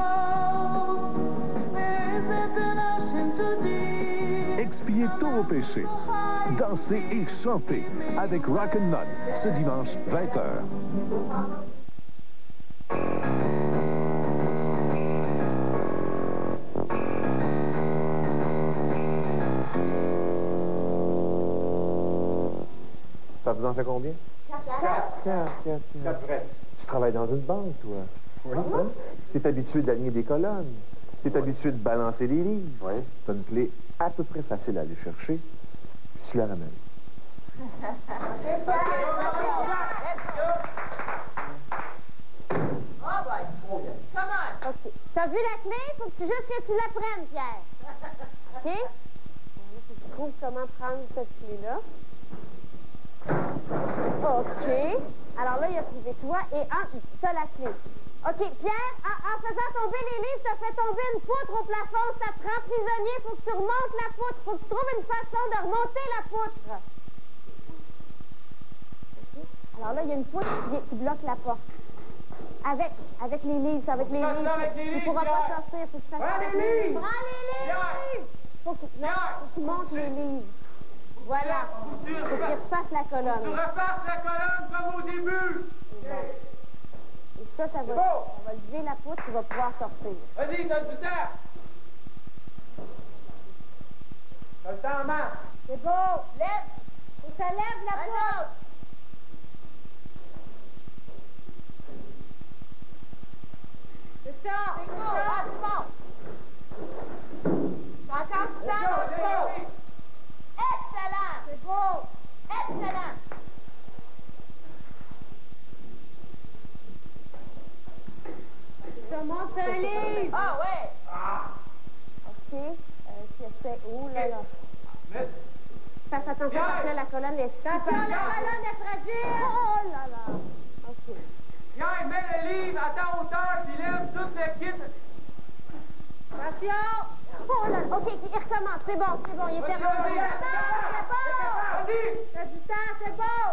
Expiez tous vos péchés. Dansez et chantez avec Rock'n'None ce dimanche 20h. Ça vous en fait combien? 4. Tu travailles dans une banque, toi. Oui. Hein? Tu es habitué d'aligner des colonnes. Tu es habitué de balancer des livres. Oui. Tu as une clé à peu près facile à aller chercher, puis tu la ramènes. OK. T'as vu la clé? Faut que juste que tu la prennes, Pierre. OK? Là, faut que tu trouves comment prendre cette clé-là. OK. Alors là, il a trouvé toi et t'as la clé. OK, Pierre, en faisant tomber les livres, t'as fait tomber une poutre au plafond. Ça te rend prisonnier. Faut que tu remontes la poutre. Faut que tu trouves une façon de remonter la poutre. Alors là, il y a une poutre qui bloque la porte. Avec les livres, c'est avec les livres. Il ne pourra pas sortir, il faut que ça fasse avec les livres. Prends les livres! Faut qu'il monte les livres. Voilà. Faut qu'il refasse la colonne. Tu refasses la colonne comme au début! Et ça va lever la poutre, il va pouvoir sortir. Vas-y, donne du temps! T'as le temps en main! C'est beau! Lève! Faut que ça lève la poutre! C'est ça! C'est beau! Ah, c'est bon! Encore du temps! Excellent! C'est beau! Excellent! Ça monte un livre! Ah, ouais! OK. C'est où, là? Fais attention parce que la colonne est super. Attention, la colonne est fragile! Oh là là! OK. Pierre, mets le livre à ta hauteur, puis lève toute l'équipe. Attention! Oh là là! OK, il recommence. C'est bon, il était rendu. C'est bon! T'as du temps, c'est bon!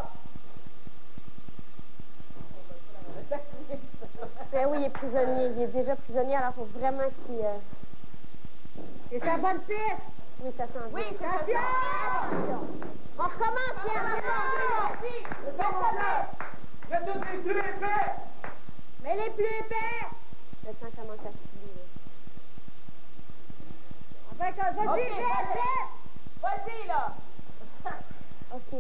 Ben oui, il est prisonnier. Il est déjà prisonnier, alors il faut vraiment qu'il... C'est sa bonne piste! Oui, ça s'en vient. Oui, attention! On recommence, Pierre. C'est bon, Mais tous les plus épais! Mais les plus épais! Le temps commence à filer. Vas-y, Vas-y, là! OK.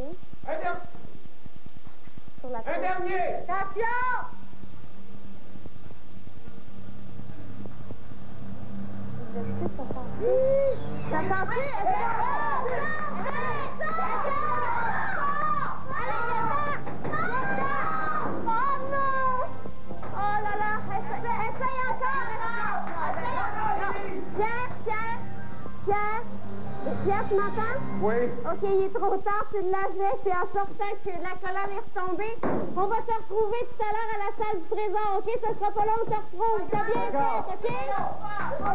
Sur la Un dernier! Attention! Ça sent-tu? Pierre, tu m'entends? Oui. OK, il est trop tard, tu l'avais, c'est en sortant que la colonne est retombée. On va se retrouver tout à l'heure à la salle du trésor, OK? Ce sera pas long, on se retrouve. T'as bien fait, OK? On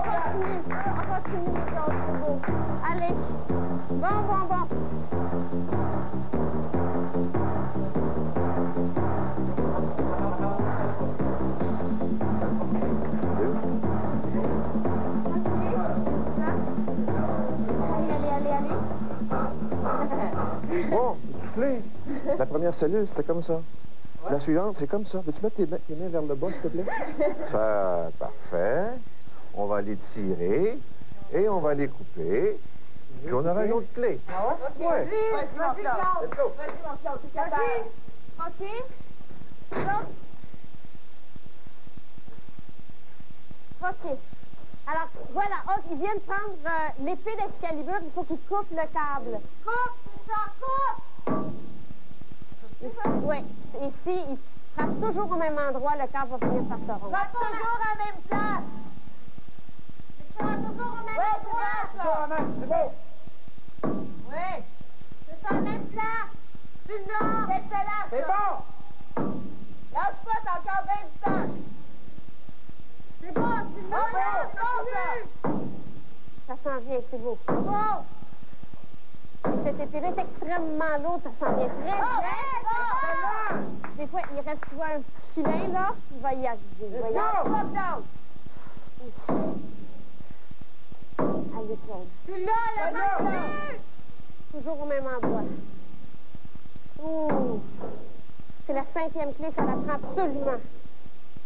continue, nous autres, c'est beau. Allez. Bon. Bon, soufflez. La première cellule, c'était comme ça. La suivante, c'est comme ça. Veux-tu mettre tes mains vers le bas, s'il te plaît? Ça, parfait. On va les tirer et on va les couper. Puis on aura une autre clé. Ah ouais? OK. Ouais. Vas-y, mon Claude. T'es capable. OK. OK. Alors, voilà, ils viennent prendre l'épée d'Excalibur, il faut qu'ils coupent le câble. Coupe, c'est ça, coupe! Oui, ici, ils frappent toujours au même endroit, le câble va finir par se rompre. Toujours à la même place! C'est ça, toujours au même endroit, ça! C'est bon! Oui! C'est ça, la même place! Tu l'as! C'est excellent, C'est bon! Lâche pas, t'as encore 20 temps! C'est bon, tu l'as! Ça s'en vient, c'est beau. Bon! Cette épée-là est extrêmement lourde, ça s'en vient très bien. Des fois, il reste souvent un petit filin, là, il va y arriver. Allez, Claude. Tu l'as, le continue! Toujours au même endroit. Ouh! C'est la 5e clé, ça la prend absolument.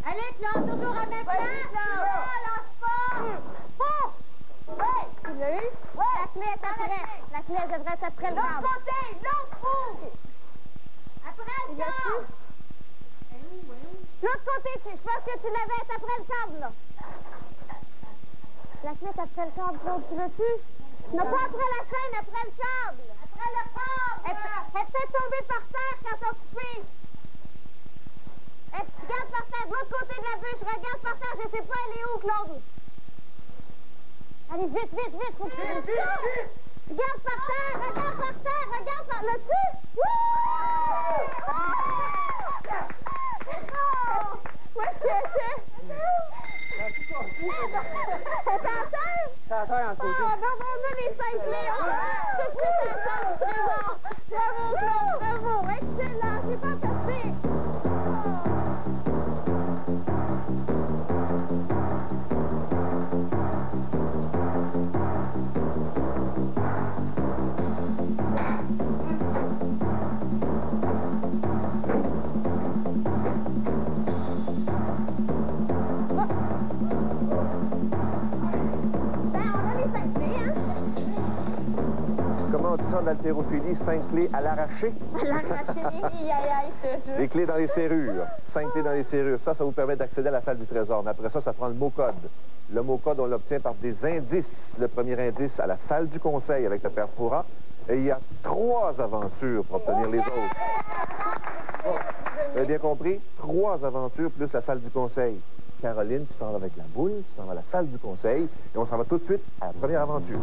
Allez, Claude, toujours à même place! Lâche pas! Oh! Oui! Tu l'as eu? Oui! La clé est après. La clé devrait être après le câble. L'autre côté! L'autre bout! Après le câble! L'autre côté, je pense que tu l'avais après le câble, là. La clé est après le câble, Claude, tu l'as-tu? Non, pas après la chaîne, après le câble! Après le câble! Elle est peut-être tombée par terre quand t'as coupé. Regarde par terre, de l'autre côté de la bûche, regarde par terre, je sais pas, elle est où, Claude? Allez, vite, faut que tu le fasses. Regarde par terre, regarde par là-dessus. Ouais, c'est. Ça a terre en côté. On a les 5 clés. Tout de suite à la salle du trésor. Bravo, Claude, bravo. Excellent. J'ai pas passé. d'haltérophilie, 5 clés à l'arraché. À l'arraché, je te jure. Les clés dans les serrures. 5 clés dans les serrures. Ça vous permet d'accéder à la salle du trésor. Mais après ça, ça prend le mot code. Le mot code, on l'obtient par des indices. Le premier indice à la salle du conseil avec le père Fouras. Et il y a 3 aventures pour obtenir les autres. Vous avez bien compris? 3 aventures plus la salle du conseil. Caroline, tu s'en vas avec la boule, tu s'en vas à la salle du conseil, et on s'en va tout de suite à la première aventure.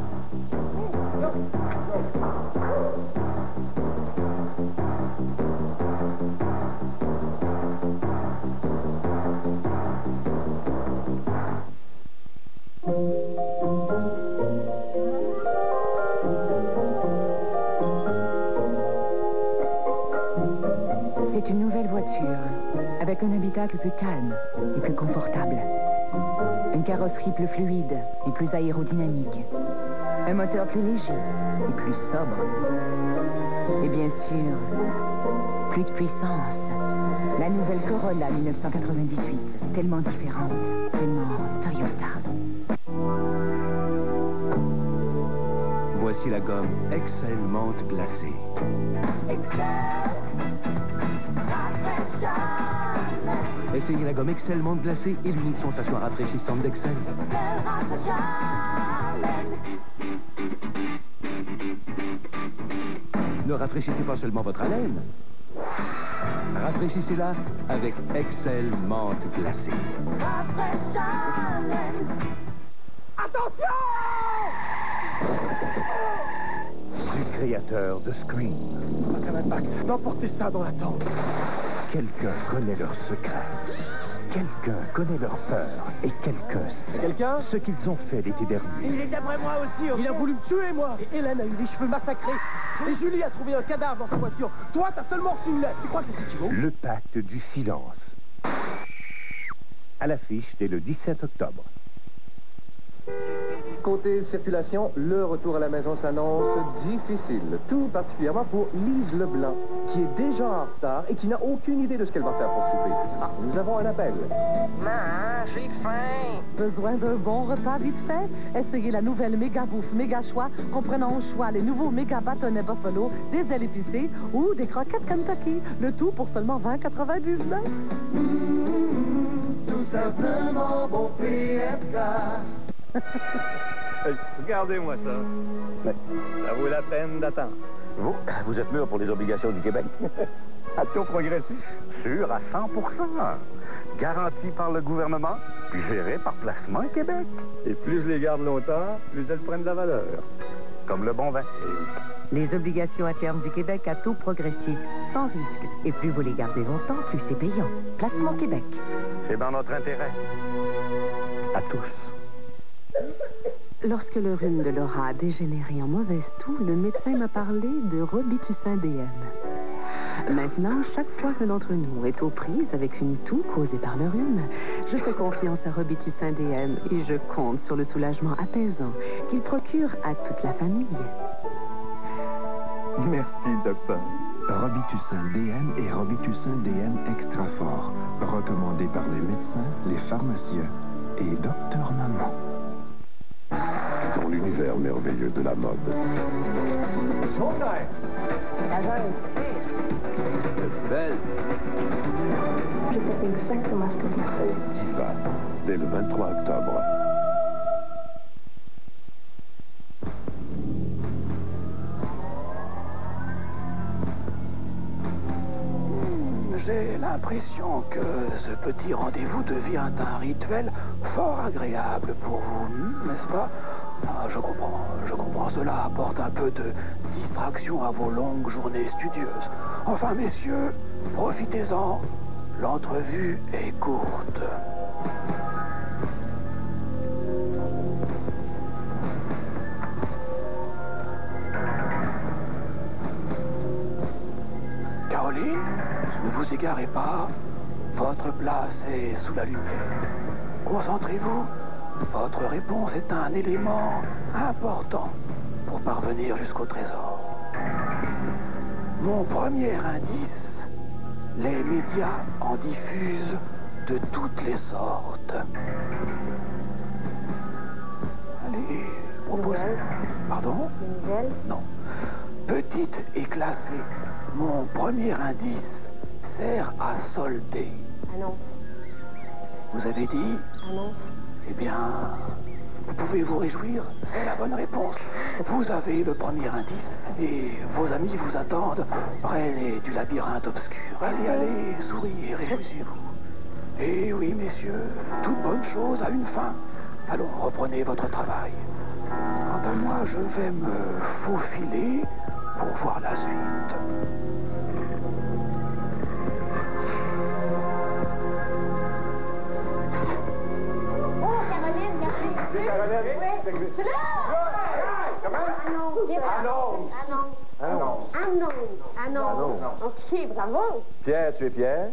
C'est une nouvelle voiture, avec un habitacle plus calme et plus confortable. Une carrosserie plus fluide et plus aérodynamique. Un moteur plus léger et plus sobre. Et bien sûr, plus de puissance. La nouvelle Corolla 1998, tellement différente, tellement Toyota. Voici la gomme Excel menthe glacée. Essayez la gomme Excel menthe glacée et l'unique sensation rafraîchissante d'Excel. Ne rafraîchissez pas seulement votre haleine. Rafraîchissez-la avec Excel menthe glacée. Attention! Du créateur de Scream. Aucun impact. D'emporter ça dans la tente. Quelqu'un connaît leurs secrets. Quelqu'un connaît leurs peurs. Et quelqu'un sait. Quelqu'un? Ce qu'ils ont fait l'été dernier. Il est d'après moi aussi. Il a voulu me tuer, moi. Et Hélène a eu les cheveux massacrés. Et Julie a trouvé un cadavre dans sa voiture. Toi, t'as seulement reçu une lettre. Tu crois que c'est ce qu'il vaut? Le pacte du silence. À l'affiche dès le 17 octobre. Côté circulation, le retour à la maison s'annonce difficile, tout particulièrement pour Lise Leblanc, qui est déjà en retard et qui n'a aucune idée de ce qu'elle va faire pour souper. Ah, nous avons un appel. Maman, j'ai faim. Besoin d'un bon repas vite fait? Essayez la nouvelle méga bouffe, méga choix, comprenant au choix les nouveaux méga bâtonnets Buffalo, des ailes épicées ou des croquettes Kentucky. Le tout pour seulement 20,99. Tout simplement bon PFK. Regardez-moi ça. Ça vaut la peine d'attendre. Vous êtes mûr pour les obligations du Québec. À taux progressif. Sûr à 100%. Garanti par le gouvernement, puis géré par Placement Québec. Et plus je les garde longtemps, plus elles prennent de la valeur. Comme le bon vin. Les obligations à terme du Québec à taux progressif, sans risque. Et plus vous les gardez longtemps, plus c'est payant. Placement Québec. C'est dans notre intérêt. À tous. Lorsque le rhume de Laura a dégénéré en mauvaise toux, le médecin m'a parlé de Robitussin DM. Maintenant, chaque fois que d'entre nous est aux prises avec une toux causée par le rhume, je fais confiance à Robitussin DM et je compte sur le soulagement apaisant qu'il procure à toute la famille. Merci, docteur. Robitussin DM et Robitussin DM extra fort, recommandés par les médecins, les pharmaciens et Docteur Maman. Dans l'univers merveilleux de la mode. C'est belle. Je fais exactement ce que vous faites. Diva, dès le 23 octobre. J'ai l'impression que ce petit rendez-vous devient un rituel fort agréable pour vous, n'est-ce pas? Ah, je comprends. Cela apporte un peu de distraction à vos longues journées studieuses. Enfin, messieurs, profitez-en. L'entrevue est courte. Caroline, ne vous égarez pas. Votre place est sous la lumière. Concentrez-vous. Votre réponse est un élément important pour parvenir jusqu'au trésor. Mon premier indice, les médias en diffusent de toutes les sortes. Allez, proposez. Pardon? Une nouvelle? Non. Petite et classée, mon premier indice sert à solder. Annonce. Vous avez dit? Annonce. Eh bien, vous pouvez vous réjouir, c'est la bonne réponse. Vous avez le premier indice et vos amis vous attendent près du labyrinthe obscur. Allez, allez, souriez, réjouissez-vous. Eh oui, messieurs, toute bonne chose a une fin. Allons, reprenez votre travail. Quant à moi, je vais me faufiler pour voir la suite. Oh, Caroline, merci. Caroline, oui. C'est là! Annonce. OK, bravo. Pierre, tu es Pierre?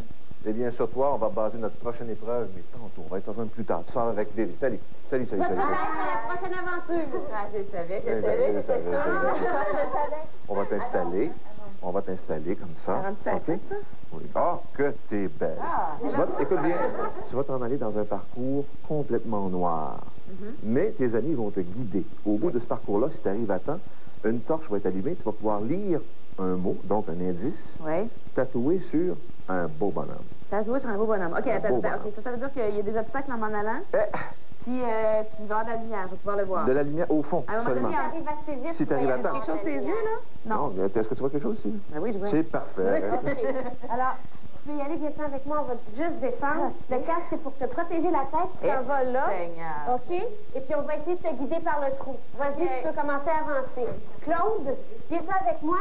Eh bien, sur toi, on va baser notre prochaine épreuve, mais tantôt, on va être plus tard. Tu sors avec Lily. Salut. Salut. Votre travail pour la prochaine aventure. Ah, je savais. On va t'installer comme ça. OK? Oui. Oh, que t'es belle. Écoute bien, tu vas t'en aller dans un parcours complètement noir. Mais tes amis vont te guider. Au bout de ce parcours-là, si tu arrives à temps, une torche va être allumée. Tu vas pouvoir lire un mot, donc un indice, tatoué sur un beau bonhomme. Tatoué sur un beau bonhomme. OK, attends. Ça veut dire qu'il y a des obstacles en m'en allant. Puis il va y avoir de la lumière, je vais pouvoir le voir. De la lumière au fond, à un moment seulement. donné, il arrive assez vite. Si tu arrives à temps. Quelque chose sur les yeux, là? Non. Est-ce que tu vois quelque chose ici? Ben oui, je vois. C'est parfait. Alors, tu peux y aller, viens avec moi, on va juste descendre. Le casque, c'est pour te protéger la tête, tu t'en vas là. OK? Et puis, on va essayer de te guider par le trou. Vas-y, tu peux commencer à avancer. Claude, viens avec moi.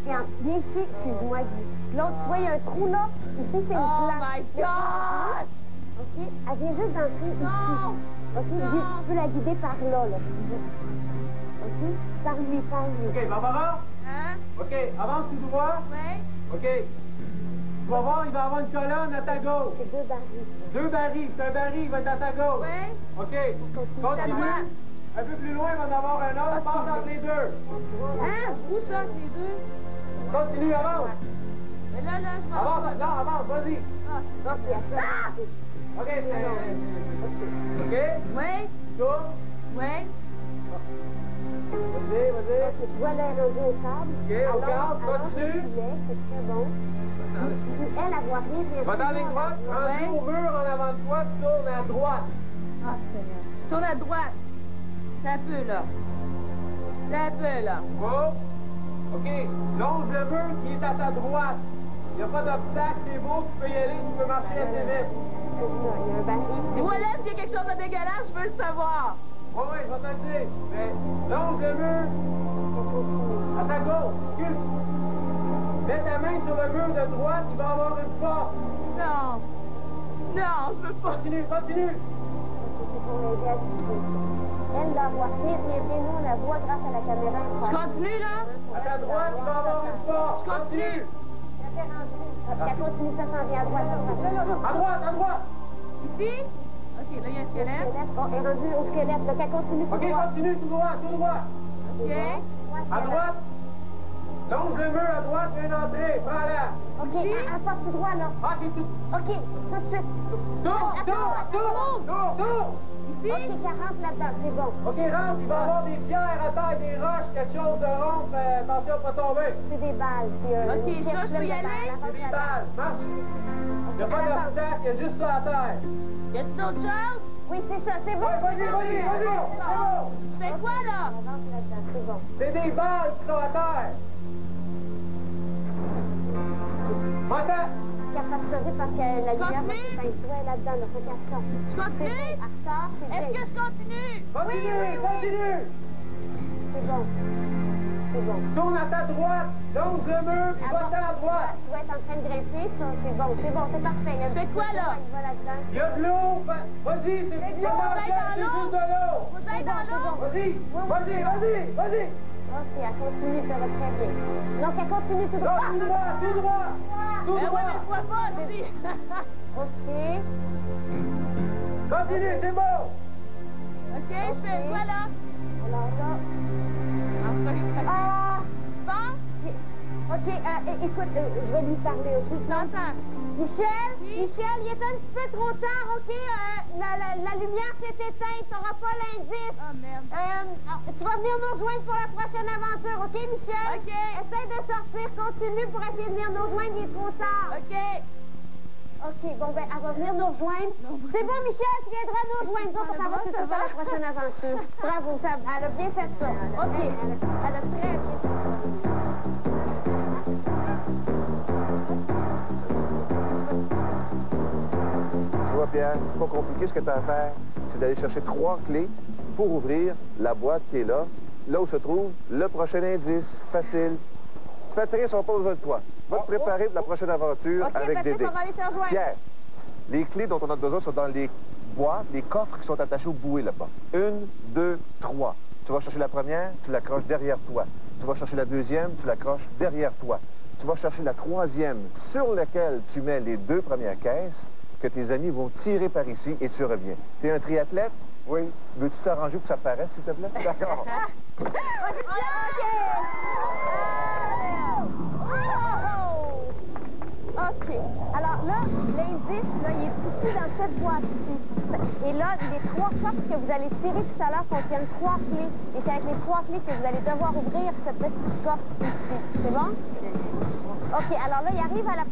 Viens ici, excuse-moi, Guy. Claude, tu vois, il y a un trou là. Ici, c'est une place. Oh my God! OK? Elle vient juste d'entrer ici. OK? Guy, tu peux la guider par là. OK? Par lui. OK, Barbara? Hein? OK, avance tout droit. Oui. OK. Tu vas voir, il va y avoir une colonne à ta gauche. C'est 2 barils. 2 barils. C'est un baril, il va être à ta gauche. Oui. OK. Continue. Un peu plus loin, il va en avoir un autre. Passe entre les deux. Hein? Où ça, les deux? Continue, avance. Mais là, je m'en avance, non, avance, vas-y. OK, c'est... OK? Oui. Tourne. Oui. Vas-y. Tu vois l'air au sable. OK, on garde, continue. C'est très bon. Elle voit rien. Va dans les droites, rendu au mur en avant de toi, tu tournes à droite. Ah, Seigneur. Je tourne à droite. C'est un peu, là. Oh. OK. Longe le mur qui est à ta droite. Il n'y a pas d'obstacle, c'est beau, tu peux y aller, tu peux marcher assez vite. Il y a un baril. Dis-moi, là, s'il y a quelque chose de dégueulasse, je veux le savoir. Oui, je vais te le dire. Mais longe le mur. À ta gauche. Recule. Mets ta main sur le mur de droite, il va y avoir une porte. Non, je veux pas. Continue. Elle la voit bien, nous, on la voit grâce à la caméra. Je continue, là? À ta droite, il va y avoir une porte. Continue. Elle continue, ça s'en vient à droite. À droite. Ici? OK, là, il y a un squelette. Oh, elle est rendue au squelette, donc elle continue tout droit. OK, continue, tout droit. OK. À droite. Longe le mur à droite, il y a une entrée. Prends-la. OK, elle passe tout droit, là. OK, tout de suite. Tourne. Ici? OK, 40 là-dedans, c'est bon. OK, rentre, il va y avoir des pierres à terre, des roches, quelque chose de rond, attention, pas tomber. C'est des balles. OK, ça, je peux y aller? C'est des balles, marche. Il n'y a pas d'obstacle, il y a juste ça à terre. Y a-t-il d'autres choses? Oui, c'est ça, c'est bon. Vas-y. C'est bon. C'est quoi, là? C'est bon. C'est des balles qui sont à terre. Attends. Qu'elle fasse sauver parce que la lumière va s'éteindre là-dedans, là, faut qu'elle sorte. Je continue? Elle sort, c'est Est-ce que je continue? Continue. C'est bon. Tourne à ta droite, longe le mur, puis va-t'en à droite. Tu vas être en train de grimper, ça, c'est bon, c'est parfait. Fais quoi, là? Il y a de l'eau, vas-y, c'est juste de l'eau. Vous êtes dans l'eau? Vas-y. OK, elle continue, ça va très bien. Donc, elle continue tout droit. Tout droit. Oui, mais je vois pas, j'ai dit. OK. Continue, c'est bon. OK, je fais quoi, là? Alors là... Bon? OK, écoute, je vais lui parler, OK? Je l'entends. Michel, Michel, il est un petit peu trop tard, OK? La lumière s'est éteinte, t'auras pas l'indice. Oh, merde. Tu vas venir nous rejoindre pour la prochaine aventure, OK, Michel? OK. Essaye de sortir, continue pour essayer de venir nous rejoindre, il est trop tard. OK. OK, bon, ben, elle va venir nous rejoindre. C'est bon, Michel, tu viendras nous rejoindre. Ça va tout de suite à la prochaine aventure. Bravo, elle a bien fait ça. OK, elle a très bien fait ça. Tu vois, Pierre, c'est pas compliqué ce que tu as à faire. C'est d'aller chercher 3 clés pour ouvrir la boîte qui est là où se trouve le prochain indice. Facile. Patrice, on pose de toi. Va te préparer pour la prochaine aventure avec Patrice, Dédé. on va aller te rejoindre. Pierre, les clés dont on a besoin sont dans les boîtes, les coffres qui sont attachés au bouée là-bas. 1, 2, 3. Tu vas chercher la première, tu l'accroches derrière toi. Tu vas chercher la deuxième, tu l'accroches derrière toi. Tu vas chercher la troisième sur laquelle tu mets les 2 premières caisses que tes amis vont tirer par ici et tu reviens. Tu es un triathlète? Oui. Veux-tu t'arranger pour que ça paraisse, s'il te plaît? D'accord. OK. Alors là, l'indice, là, il est ici dans cette boîte-ci. Et là, les 3 coffres que vous allez tirer tout à l'heure contiennent 3 clés. Et c'est avec les 3 clés que vous allez devoir ouvrir ce petit coffre ici. C'est bon? OK. Alors là, il arrive à la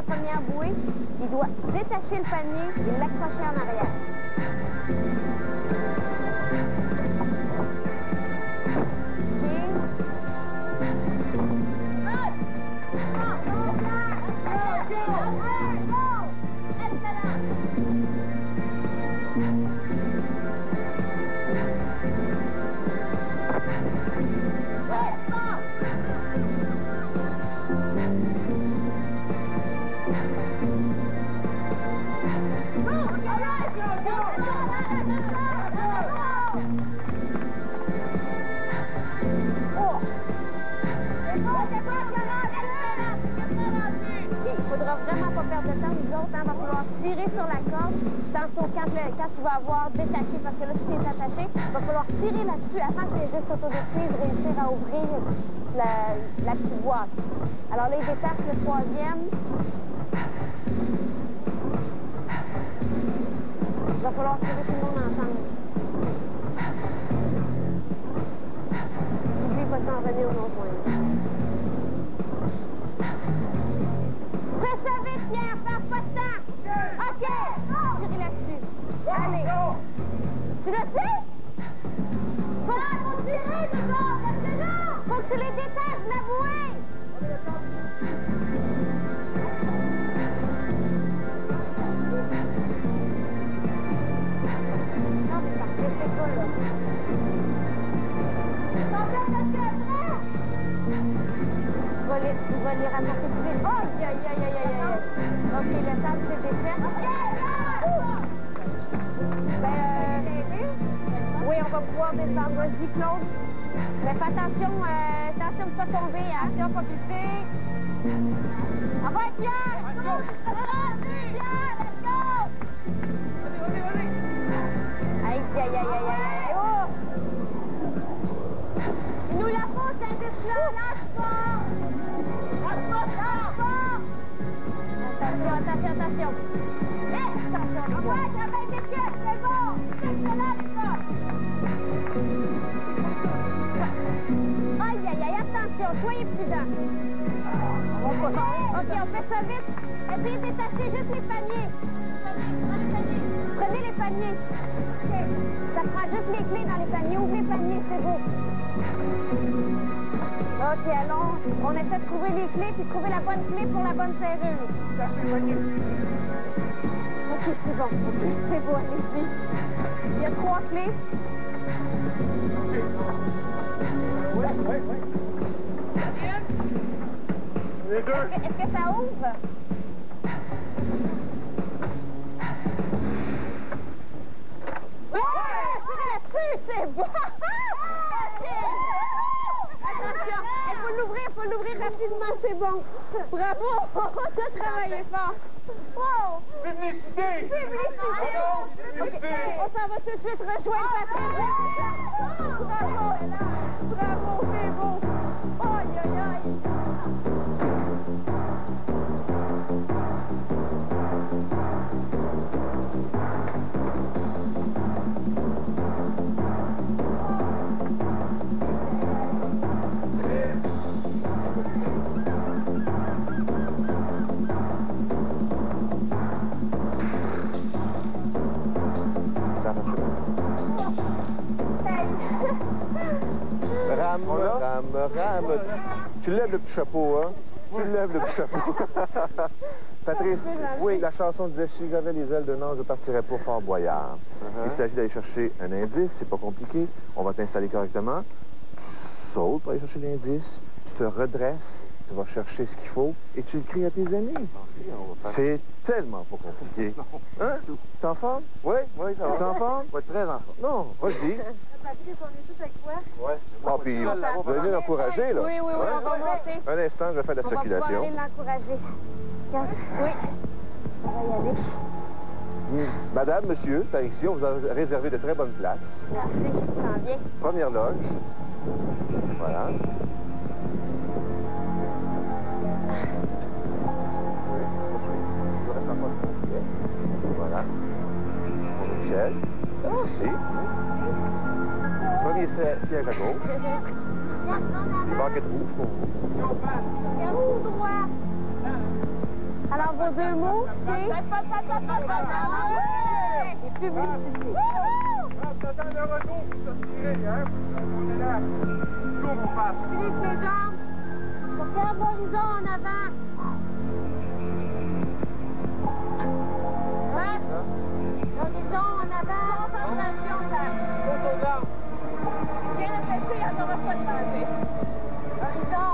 première bouée. Il doit détacher le panier et l'accrocher en arrière. Vraiment pas perdre de temps, nous autres, il va falloir tirer sur la corde. Tantôt, quand tu vas avoir détaché, parce que là, tout est attaché, il va falloir tirer là-dessus afin que les gestes autodétruisent réussir à ouvrir la petite boîte. Alors là, il détache le 3e. Il va falloir tirer tout le monde ensemble. Et lui, il va s'en venir au non-point. Fais ça vite, Pierre, perds pas de temps. OK, tirez là-dessus. Allez. Tu le sais? Faut tirer, dedans, faut que tu les détaches de la bouée. Non, mais parfait, c'est cool, là. Tu vas les ramasser plus vite. Aïe, aïe, aïe, aïe, aïe. OK, le sable s'est défait. Oui, on va pouvoir descendre. Vas-y, Claude. Mais fais attention, attention de ne pas tomber. Attention, pas pisser. Envoie, Pierre! Let's go! Pierre, let's go! Aïe, aïe, aïe, aïe, aïe. Oh! Il nous la faut, cette indice-là. Lâche pas! Attention, attention. Attention, les gars. Ouais, travaille des pièces, c'est bon. C'est excellent, ça. Aïe, aïe, aïe, attention, soyez prudents. OK, on fait ça vite. Essayez de détacher juste les paniers. Prenez les paniers. Ça prend juste les clés dans les paniers. Ouvrez les paniers, c'est beau. OK, allons. On essaie de trouver les clés puis de trouver la bonne clé pour la bonne serrure. OK, c'est bon. C'est beau, allez-y. Il y a 3 clés. Oui. Est-ce que ça ouvre? Ouais! Tirez là-dessus, c'est bon! OK! Attention, il faut l'ouvrir rapidement, c'est bon. Bravo! T'as travaillé fort. Wow! Publicité! Publicité! On s'en va tout de suite rejoindre Patrick. Bravo! Bravo, c'est beau! Aïe, aïe, aïe! Ram, tu lèves le petit chapeau, hein? Tu lèves le petit chapeau. Patrice, oui, la chanson disait « Si j'avais les ailes d'un ange, je partirais pour Fort Boyard. Il s'agit d'aller chercher un indice, c'est pas compliqué. On va t'installer correctement. Tu sautes pour aller chercher l'indice, tu te redresses, tu vas chercher ce qu'il faut et tu le cries à tes amis. C'est tellement pas compliqué. Hein? T'es en forme? Oui, ça va. T'es en forme? Oui, très en forme. Non, vas-y. Patrice, on est tous avec toi? Oui. Ah, puis vous allez l'encourager, là. Oui, on va monter. Un instant, je vais faire la circulation. On va pouvoir aller l'encourager. Oui, on va y aller. Madame, monsieur, par ici, on vous a réservé de très bonnes places. Merci, je me sens bien. Première loge. Voilà. Voilà. Pour Michel. Merci. Premier siège à gauche. Les banquettes rouges pour vous. Regarde tout droit. Alors, vos deux mots, c'est... Et publicité. T'attends le retour pour se tirer, hein? On est là. Toujours vous passe. Utilise tes jambes. Regarde l'horizon en avant. L'horizon en avant. Concentration, ça. Bien attaché, il n'y en aura pas de danger. Horizon.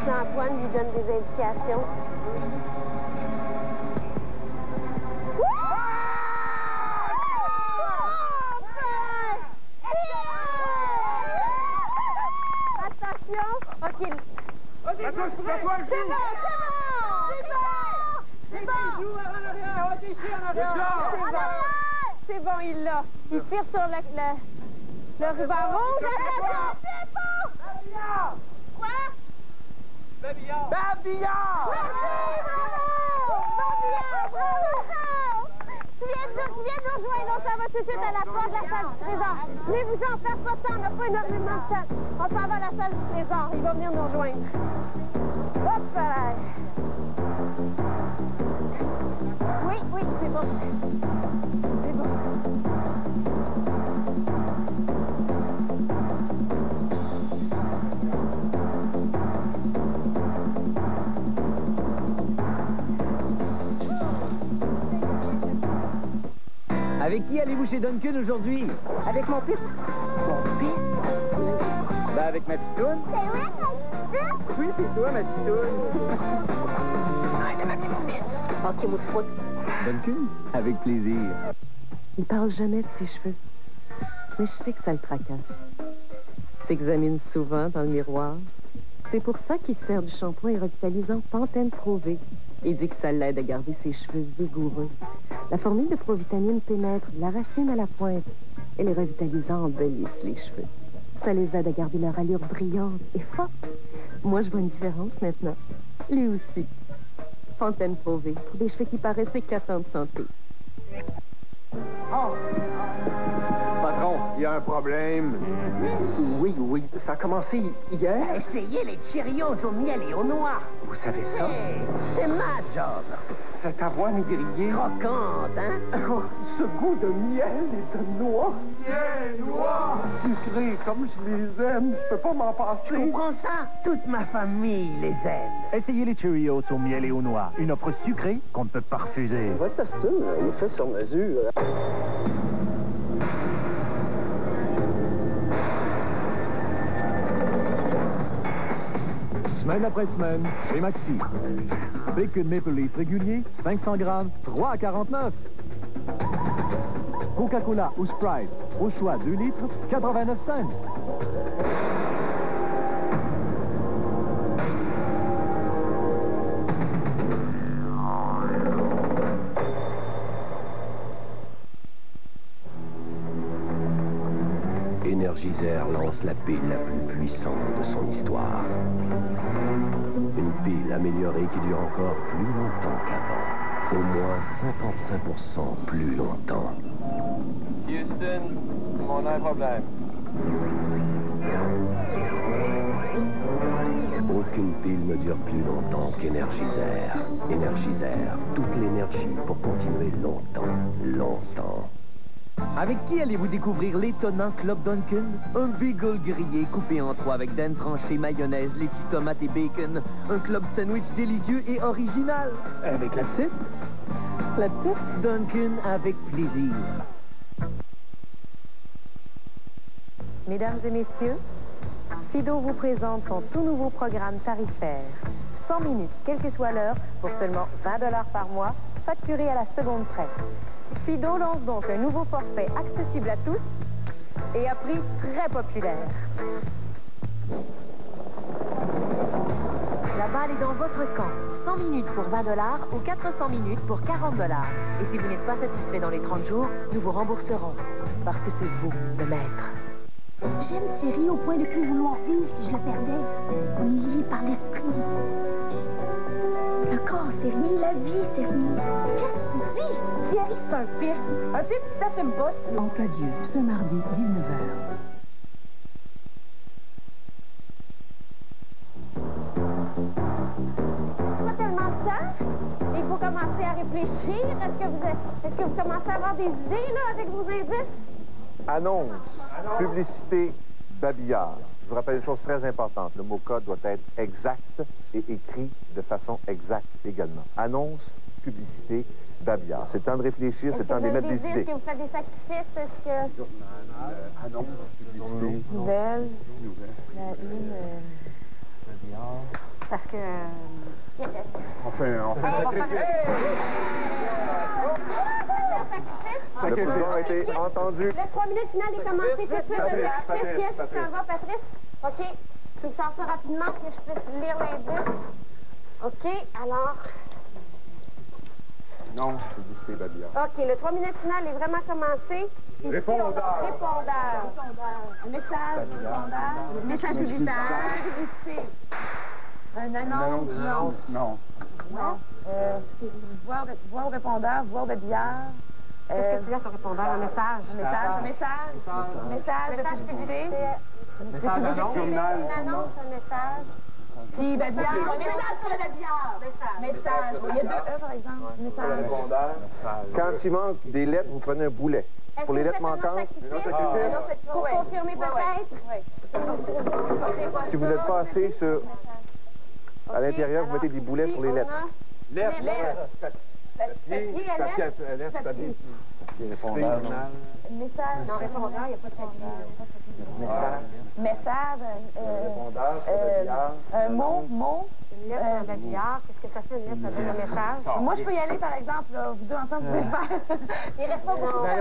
Jean-Antoine lui donne des indications. OK. C'est bon, il l'a. Il tire sur le ruban rouge. Attention, c'est bon! Quoi? Babillard! Babillard! Tu viens de nous rejoindre, on s'en va tout de suite à la porte de la salle du trésor. Mais vous en faites pas de temps, on n'a pas énormément de temps. On s'en va à la salle du trésor, il va venir nous rejoindre. Hop! Oui, c'est bon. C'est bon. Avec qui allez-vous chez Duncan aujourd'hui? Avec mon fils. Mon fils? Ben, avec ma pitoune. C'est vrai, ma pitoune? Oui, c'est toi, ma pitoune. Arrête de m'appeler mon fils. Ok, mot de foot. Duncan? Avec plaisir. Il parle jamais de ses cheveux. Mais je sais que ça le tracasse. S'examine souvent dans le miroir. C'est pour ça qu'il sert du shampoing revitalisant Pantene Pro V. Il dit que ça l'aide à garder ses cheveux vigoureux. La formule de Provitamine pénètre de la racine à la pointe et les revitalisants embellissent les cheveux. Ça les aide à garder leur allure brillante et forte. Moi, je vois une différence maintenant. Lui aussi. Pantene Pro V pour des cheveux qui paraissent éclatants de santé. Oh! Patron, il y a un problème. Oui, ça a commencé hier. Essayez les Cheerios au miel et au noix. Vous savez ça? C'est ma job. Cette avoine grillée. Croquante, hein? Oh, ce goût de miel et de noix. Miel, noix! Sucré, comme je les aime. Je peux pas m'en passer. Tu comprends ça? Toute ma famille les aime. Essayez les Cheerios au miel et aux noix. Une offre sucrée qu'on ne peut pas refuser. Votre costume, il est fait sur mesure. Semaine après semaine, chez Maxi. Bacon Maple Leaf régulier, 500 grammes, 3,49. Coca-Cola ou Sprite, au choix 2 litres, 89 cents. Energizer lance la pile la plus puissante de son histoire. Une pile améliorée qui dure encore plus longtemps qu'avant. Au moins 55% plus longtemps. Houston, on a un problème. Aucune pile ne dure plus longtemps qu'Energizer. Energizer, toute l'énergie pour continuer longtemps, longtemps. Avec qui allez-vous découvrir l'étonnant Club Dunkin? Un bagel grillé coupé en 3 avec dents tranchées, mayonnaise, laitue, tomates et bacon. Un club sandwich délicieux et original. Avec la petite? La petite Dunkin avec plaisir. Mesdames et messieurs, Fido vous présente son tout nouveau programme tarifaire. 100 minutes, quelle que soit l'heure, pour seulement 20 $ par mois, facturé à la seconde près. Fido lance donc un nouveau forfait accessible à tous et à prix très populaire. La balle est dans votre camp. 100 minutes pour 20 $ ou 400 minutes pour 40 $. Et si vous n'êtes pas satisfait dans les 30 jours, nous vous rembourserons. Parce que c'est vous, le maître. J'aime Série au point de plus vouloir vivre si je la perdais. On est lié par l'esprit. Le corps, Série, la vie, Série. Qu'est-ce que tu dis? Thierry, c'est un film. Un film qui t'assume pas. En cas Dieu, ce mardi, 19h. Pas tellement ça. Il faut commencer à réfléchir. Est-ce que vous commencez à avoir des idées, là, avec vos indices? Annonce, publicité, babillard. Je vous rappelle une chose très importante. Le mot-code doit être exact et écrit de façon exacte également. Annonce, publicité, babillard. C'est le temps de réfléchir, c'est le temps d'émettre des idées. Est-ce que vous faites des sacrifices? Est-ce que... Annonce, publicité. Nouvelle. La une... Babillard. Parce que... On fait un sacrifice. Le président a été entendu. Le 3 minutes finale est commencé tout de suite. Patrice, yes, tu t'en vas, Patrice? OK. Tu me sors ça rapidement, que je puisse lire l'indice. OK, alors... Non, publicité, babillard. OK, le 3 minutes finale est vraiment commencé. Répondeur. Répondeur. Un message. Répondeur. Message publicitaire. Publicité. Un annonce. Non. Non. Voix au répondeur, voix au babillard. Qu'est-ce que tu as sur répondeur? Un message. Message publicité. Message annonce. Une annonce, un message. Puis babillard. Un message sur le babillard. Message. Il y a 2 E, par exemple. Message. Quand il manque des lettres, vous prenez un boulet. Pour les lettres manquantes, pour confirmer peut-être. si vous n'êtes pas assez sur... À l'intérieur, vous mettez des boulets sur les lettres. Lettres. Papier. Répondeur. Message. Non, répondeur, il n'y a pas de papier. Message. Un mot. Une lettre, un babillard. Qu'est-ce que ça fait, une lettre, ça donne un message? Moi, je peux y aller, par exemple. Là, vous deux ensemble, vous pouvez le faire. Il reste pas beaucoup de temps.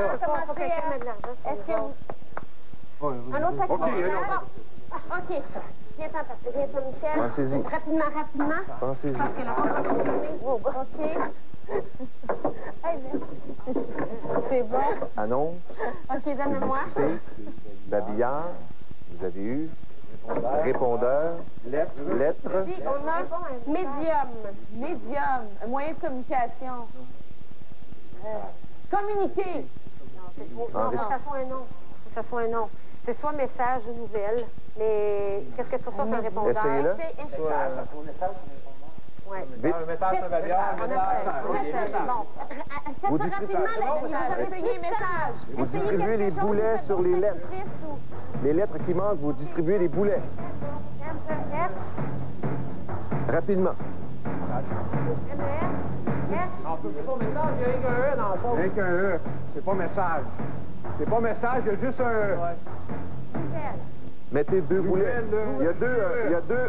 Est-ce que vous... Un autre sacrifice? OK. Viens t'en passer. Viens t'en, Michel. Pensez-y. Rapidement. Pensez-y. Parce que la porte va fermer. OK. C'est bon. Annonce. OK, donne-moi. Publicité, babillard. Vous avez eu. Répondeur. Lettre. Puis, on a médium. Un moyen de communication. Communiquer. Non, ça soit un nom. C'est soit message ou nouvelle. Mais qu'est-ce que tu reçois sur le répondeur? Essayez-le. Oui. Un message sur babillard, un message. Vous distribuez les boulets sur les lettres. Les lettres qui manquent, vous distribuez les boulets. Rapidement. Non, c'est pas message, il y a rien qu'un E dans le fond. Rien qu'un E. C'est pas message. C'est pas message, il y a juste un E. Mettez 2 boulets. Il y a 2 E. Il y a 2 E.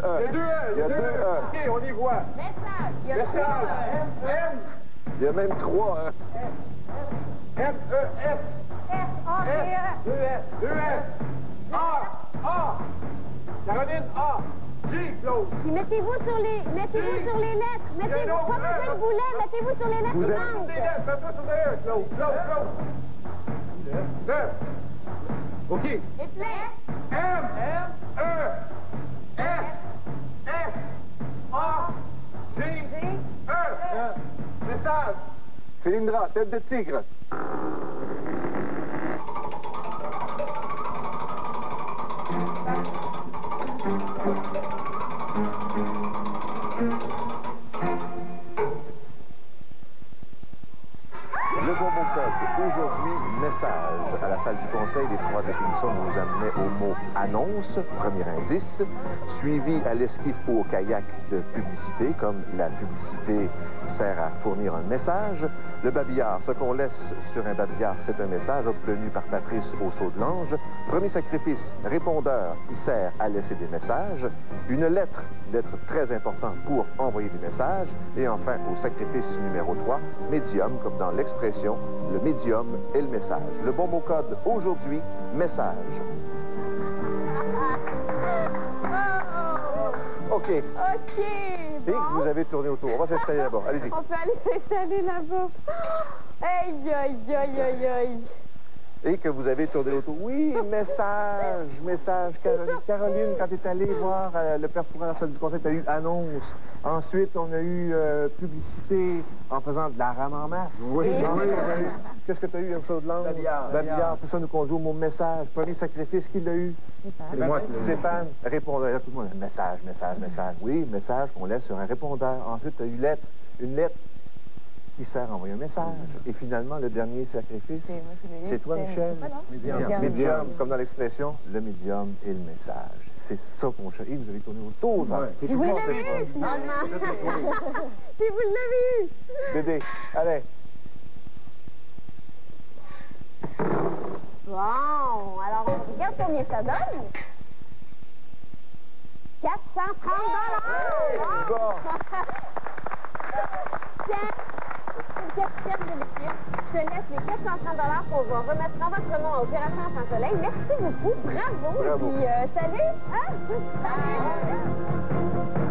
Il y a 2 E. OK, on y voit. Message. Il y a 3 E. M. Il y a même 3 E. M, E, S. S, A, T, E. 2 S. 2 S. A. Caroline, A. J, Claude. Puis mettez-vous sur les lettres. Mettez-vous, pas besoin de boulets, mettez-vous sur les lettres qui manquent. Mets-toi sur les E, Claude. OK. Et plein. M, E, S, A, G, E. Message. Cylindra, tête de tigre. Le bonbon code, aujourd'hui, message. les 3 définitions nous amenaient au mot annonce, premier indice, suivi à l'esquif ou au kayak de publicité, comme la publicité sert à fournir un message. Le babillard, ce qu'on laisse sur un babillard, c'est un message obtenu par Patrice au Saut de l'Ange. Premier sacrifice, répondeur, qui sert à laisser des messages. Une lettre très importante pour envoyer des messages. Et enfin, au sacrifice numéro 3, médium, comme dans l'expression, le médium et le message. Le bon mot code aujourd'hui, message. OK. OK. Et vous avez tourné autour. On va s'installer là-bas. Allez-y. On peut aller s'installer là-bas. Aïe, aïe, aïe, aïe, aïe. Et que vous avez tourné autour. Oui, message. Caroline, quand tu es allée voir le père Fourant à la salle du conseil, tu as eu annonce. Ensuite, on a eu publicité en faisant de la rame en masse. Oui. Qu'est-ce que tu as eu, un saut de langue? Babillard. Tout ça nous conduit au mot message. Premier sacrifice, qui l'a eu? C'est moi. Stéphane. Répondeur. Tout le monde. Message. Oui, message qu'on laisse sur un répondeur. Ensuite, tu as eu lettre. Une lettre qui sert à envoyer un message. Et finalement, le dernier sacrifice, c'est toi, Michel? Médium. Comme dans l'expression, le médium et le message. C'est ça qu'on cherche. Et vous avez tourné autour. Et vous l'avez eu, finalement. Et vous l'avez eu. Dédé, allez. Bon, alors on regarde combien ça donne. 430 $. Bon. Tiens, capitaine de l'équipe, je te laisse les 430 $ qu'on va remettre en votre nom à Opération Enfant Soleil. Merci beaucoup, bravo. Puis salut. Hein? Salut.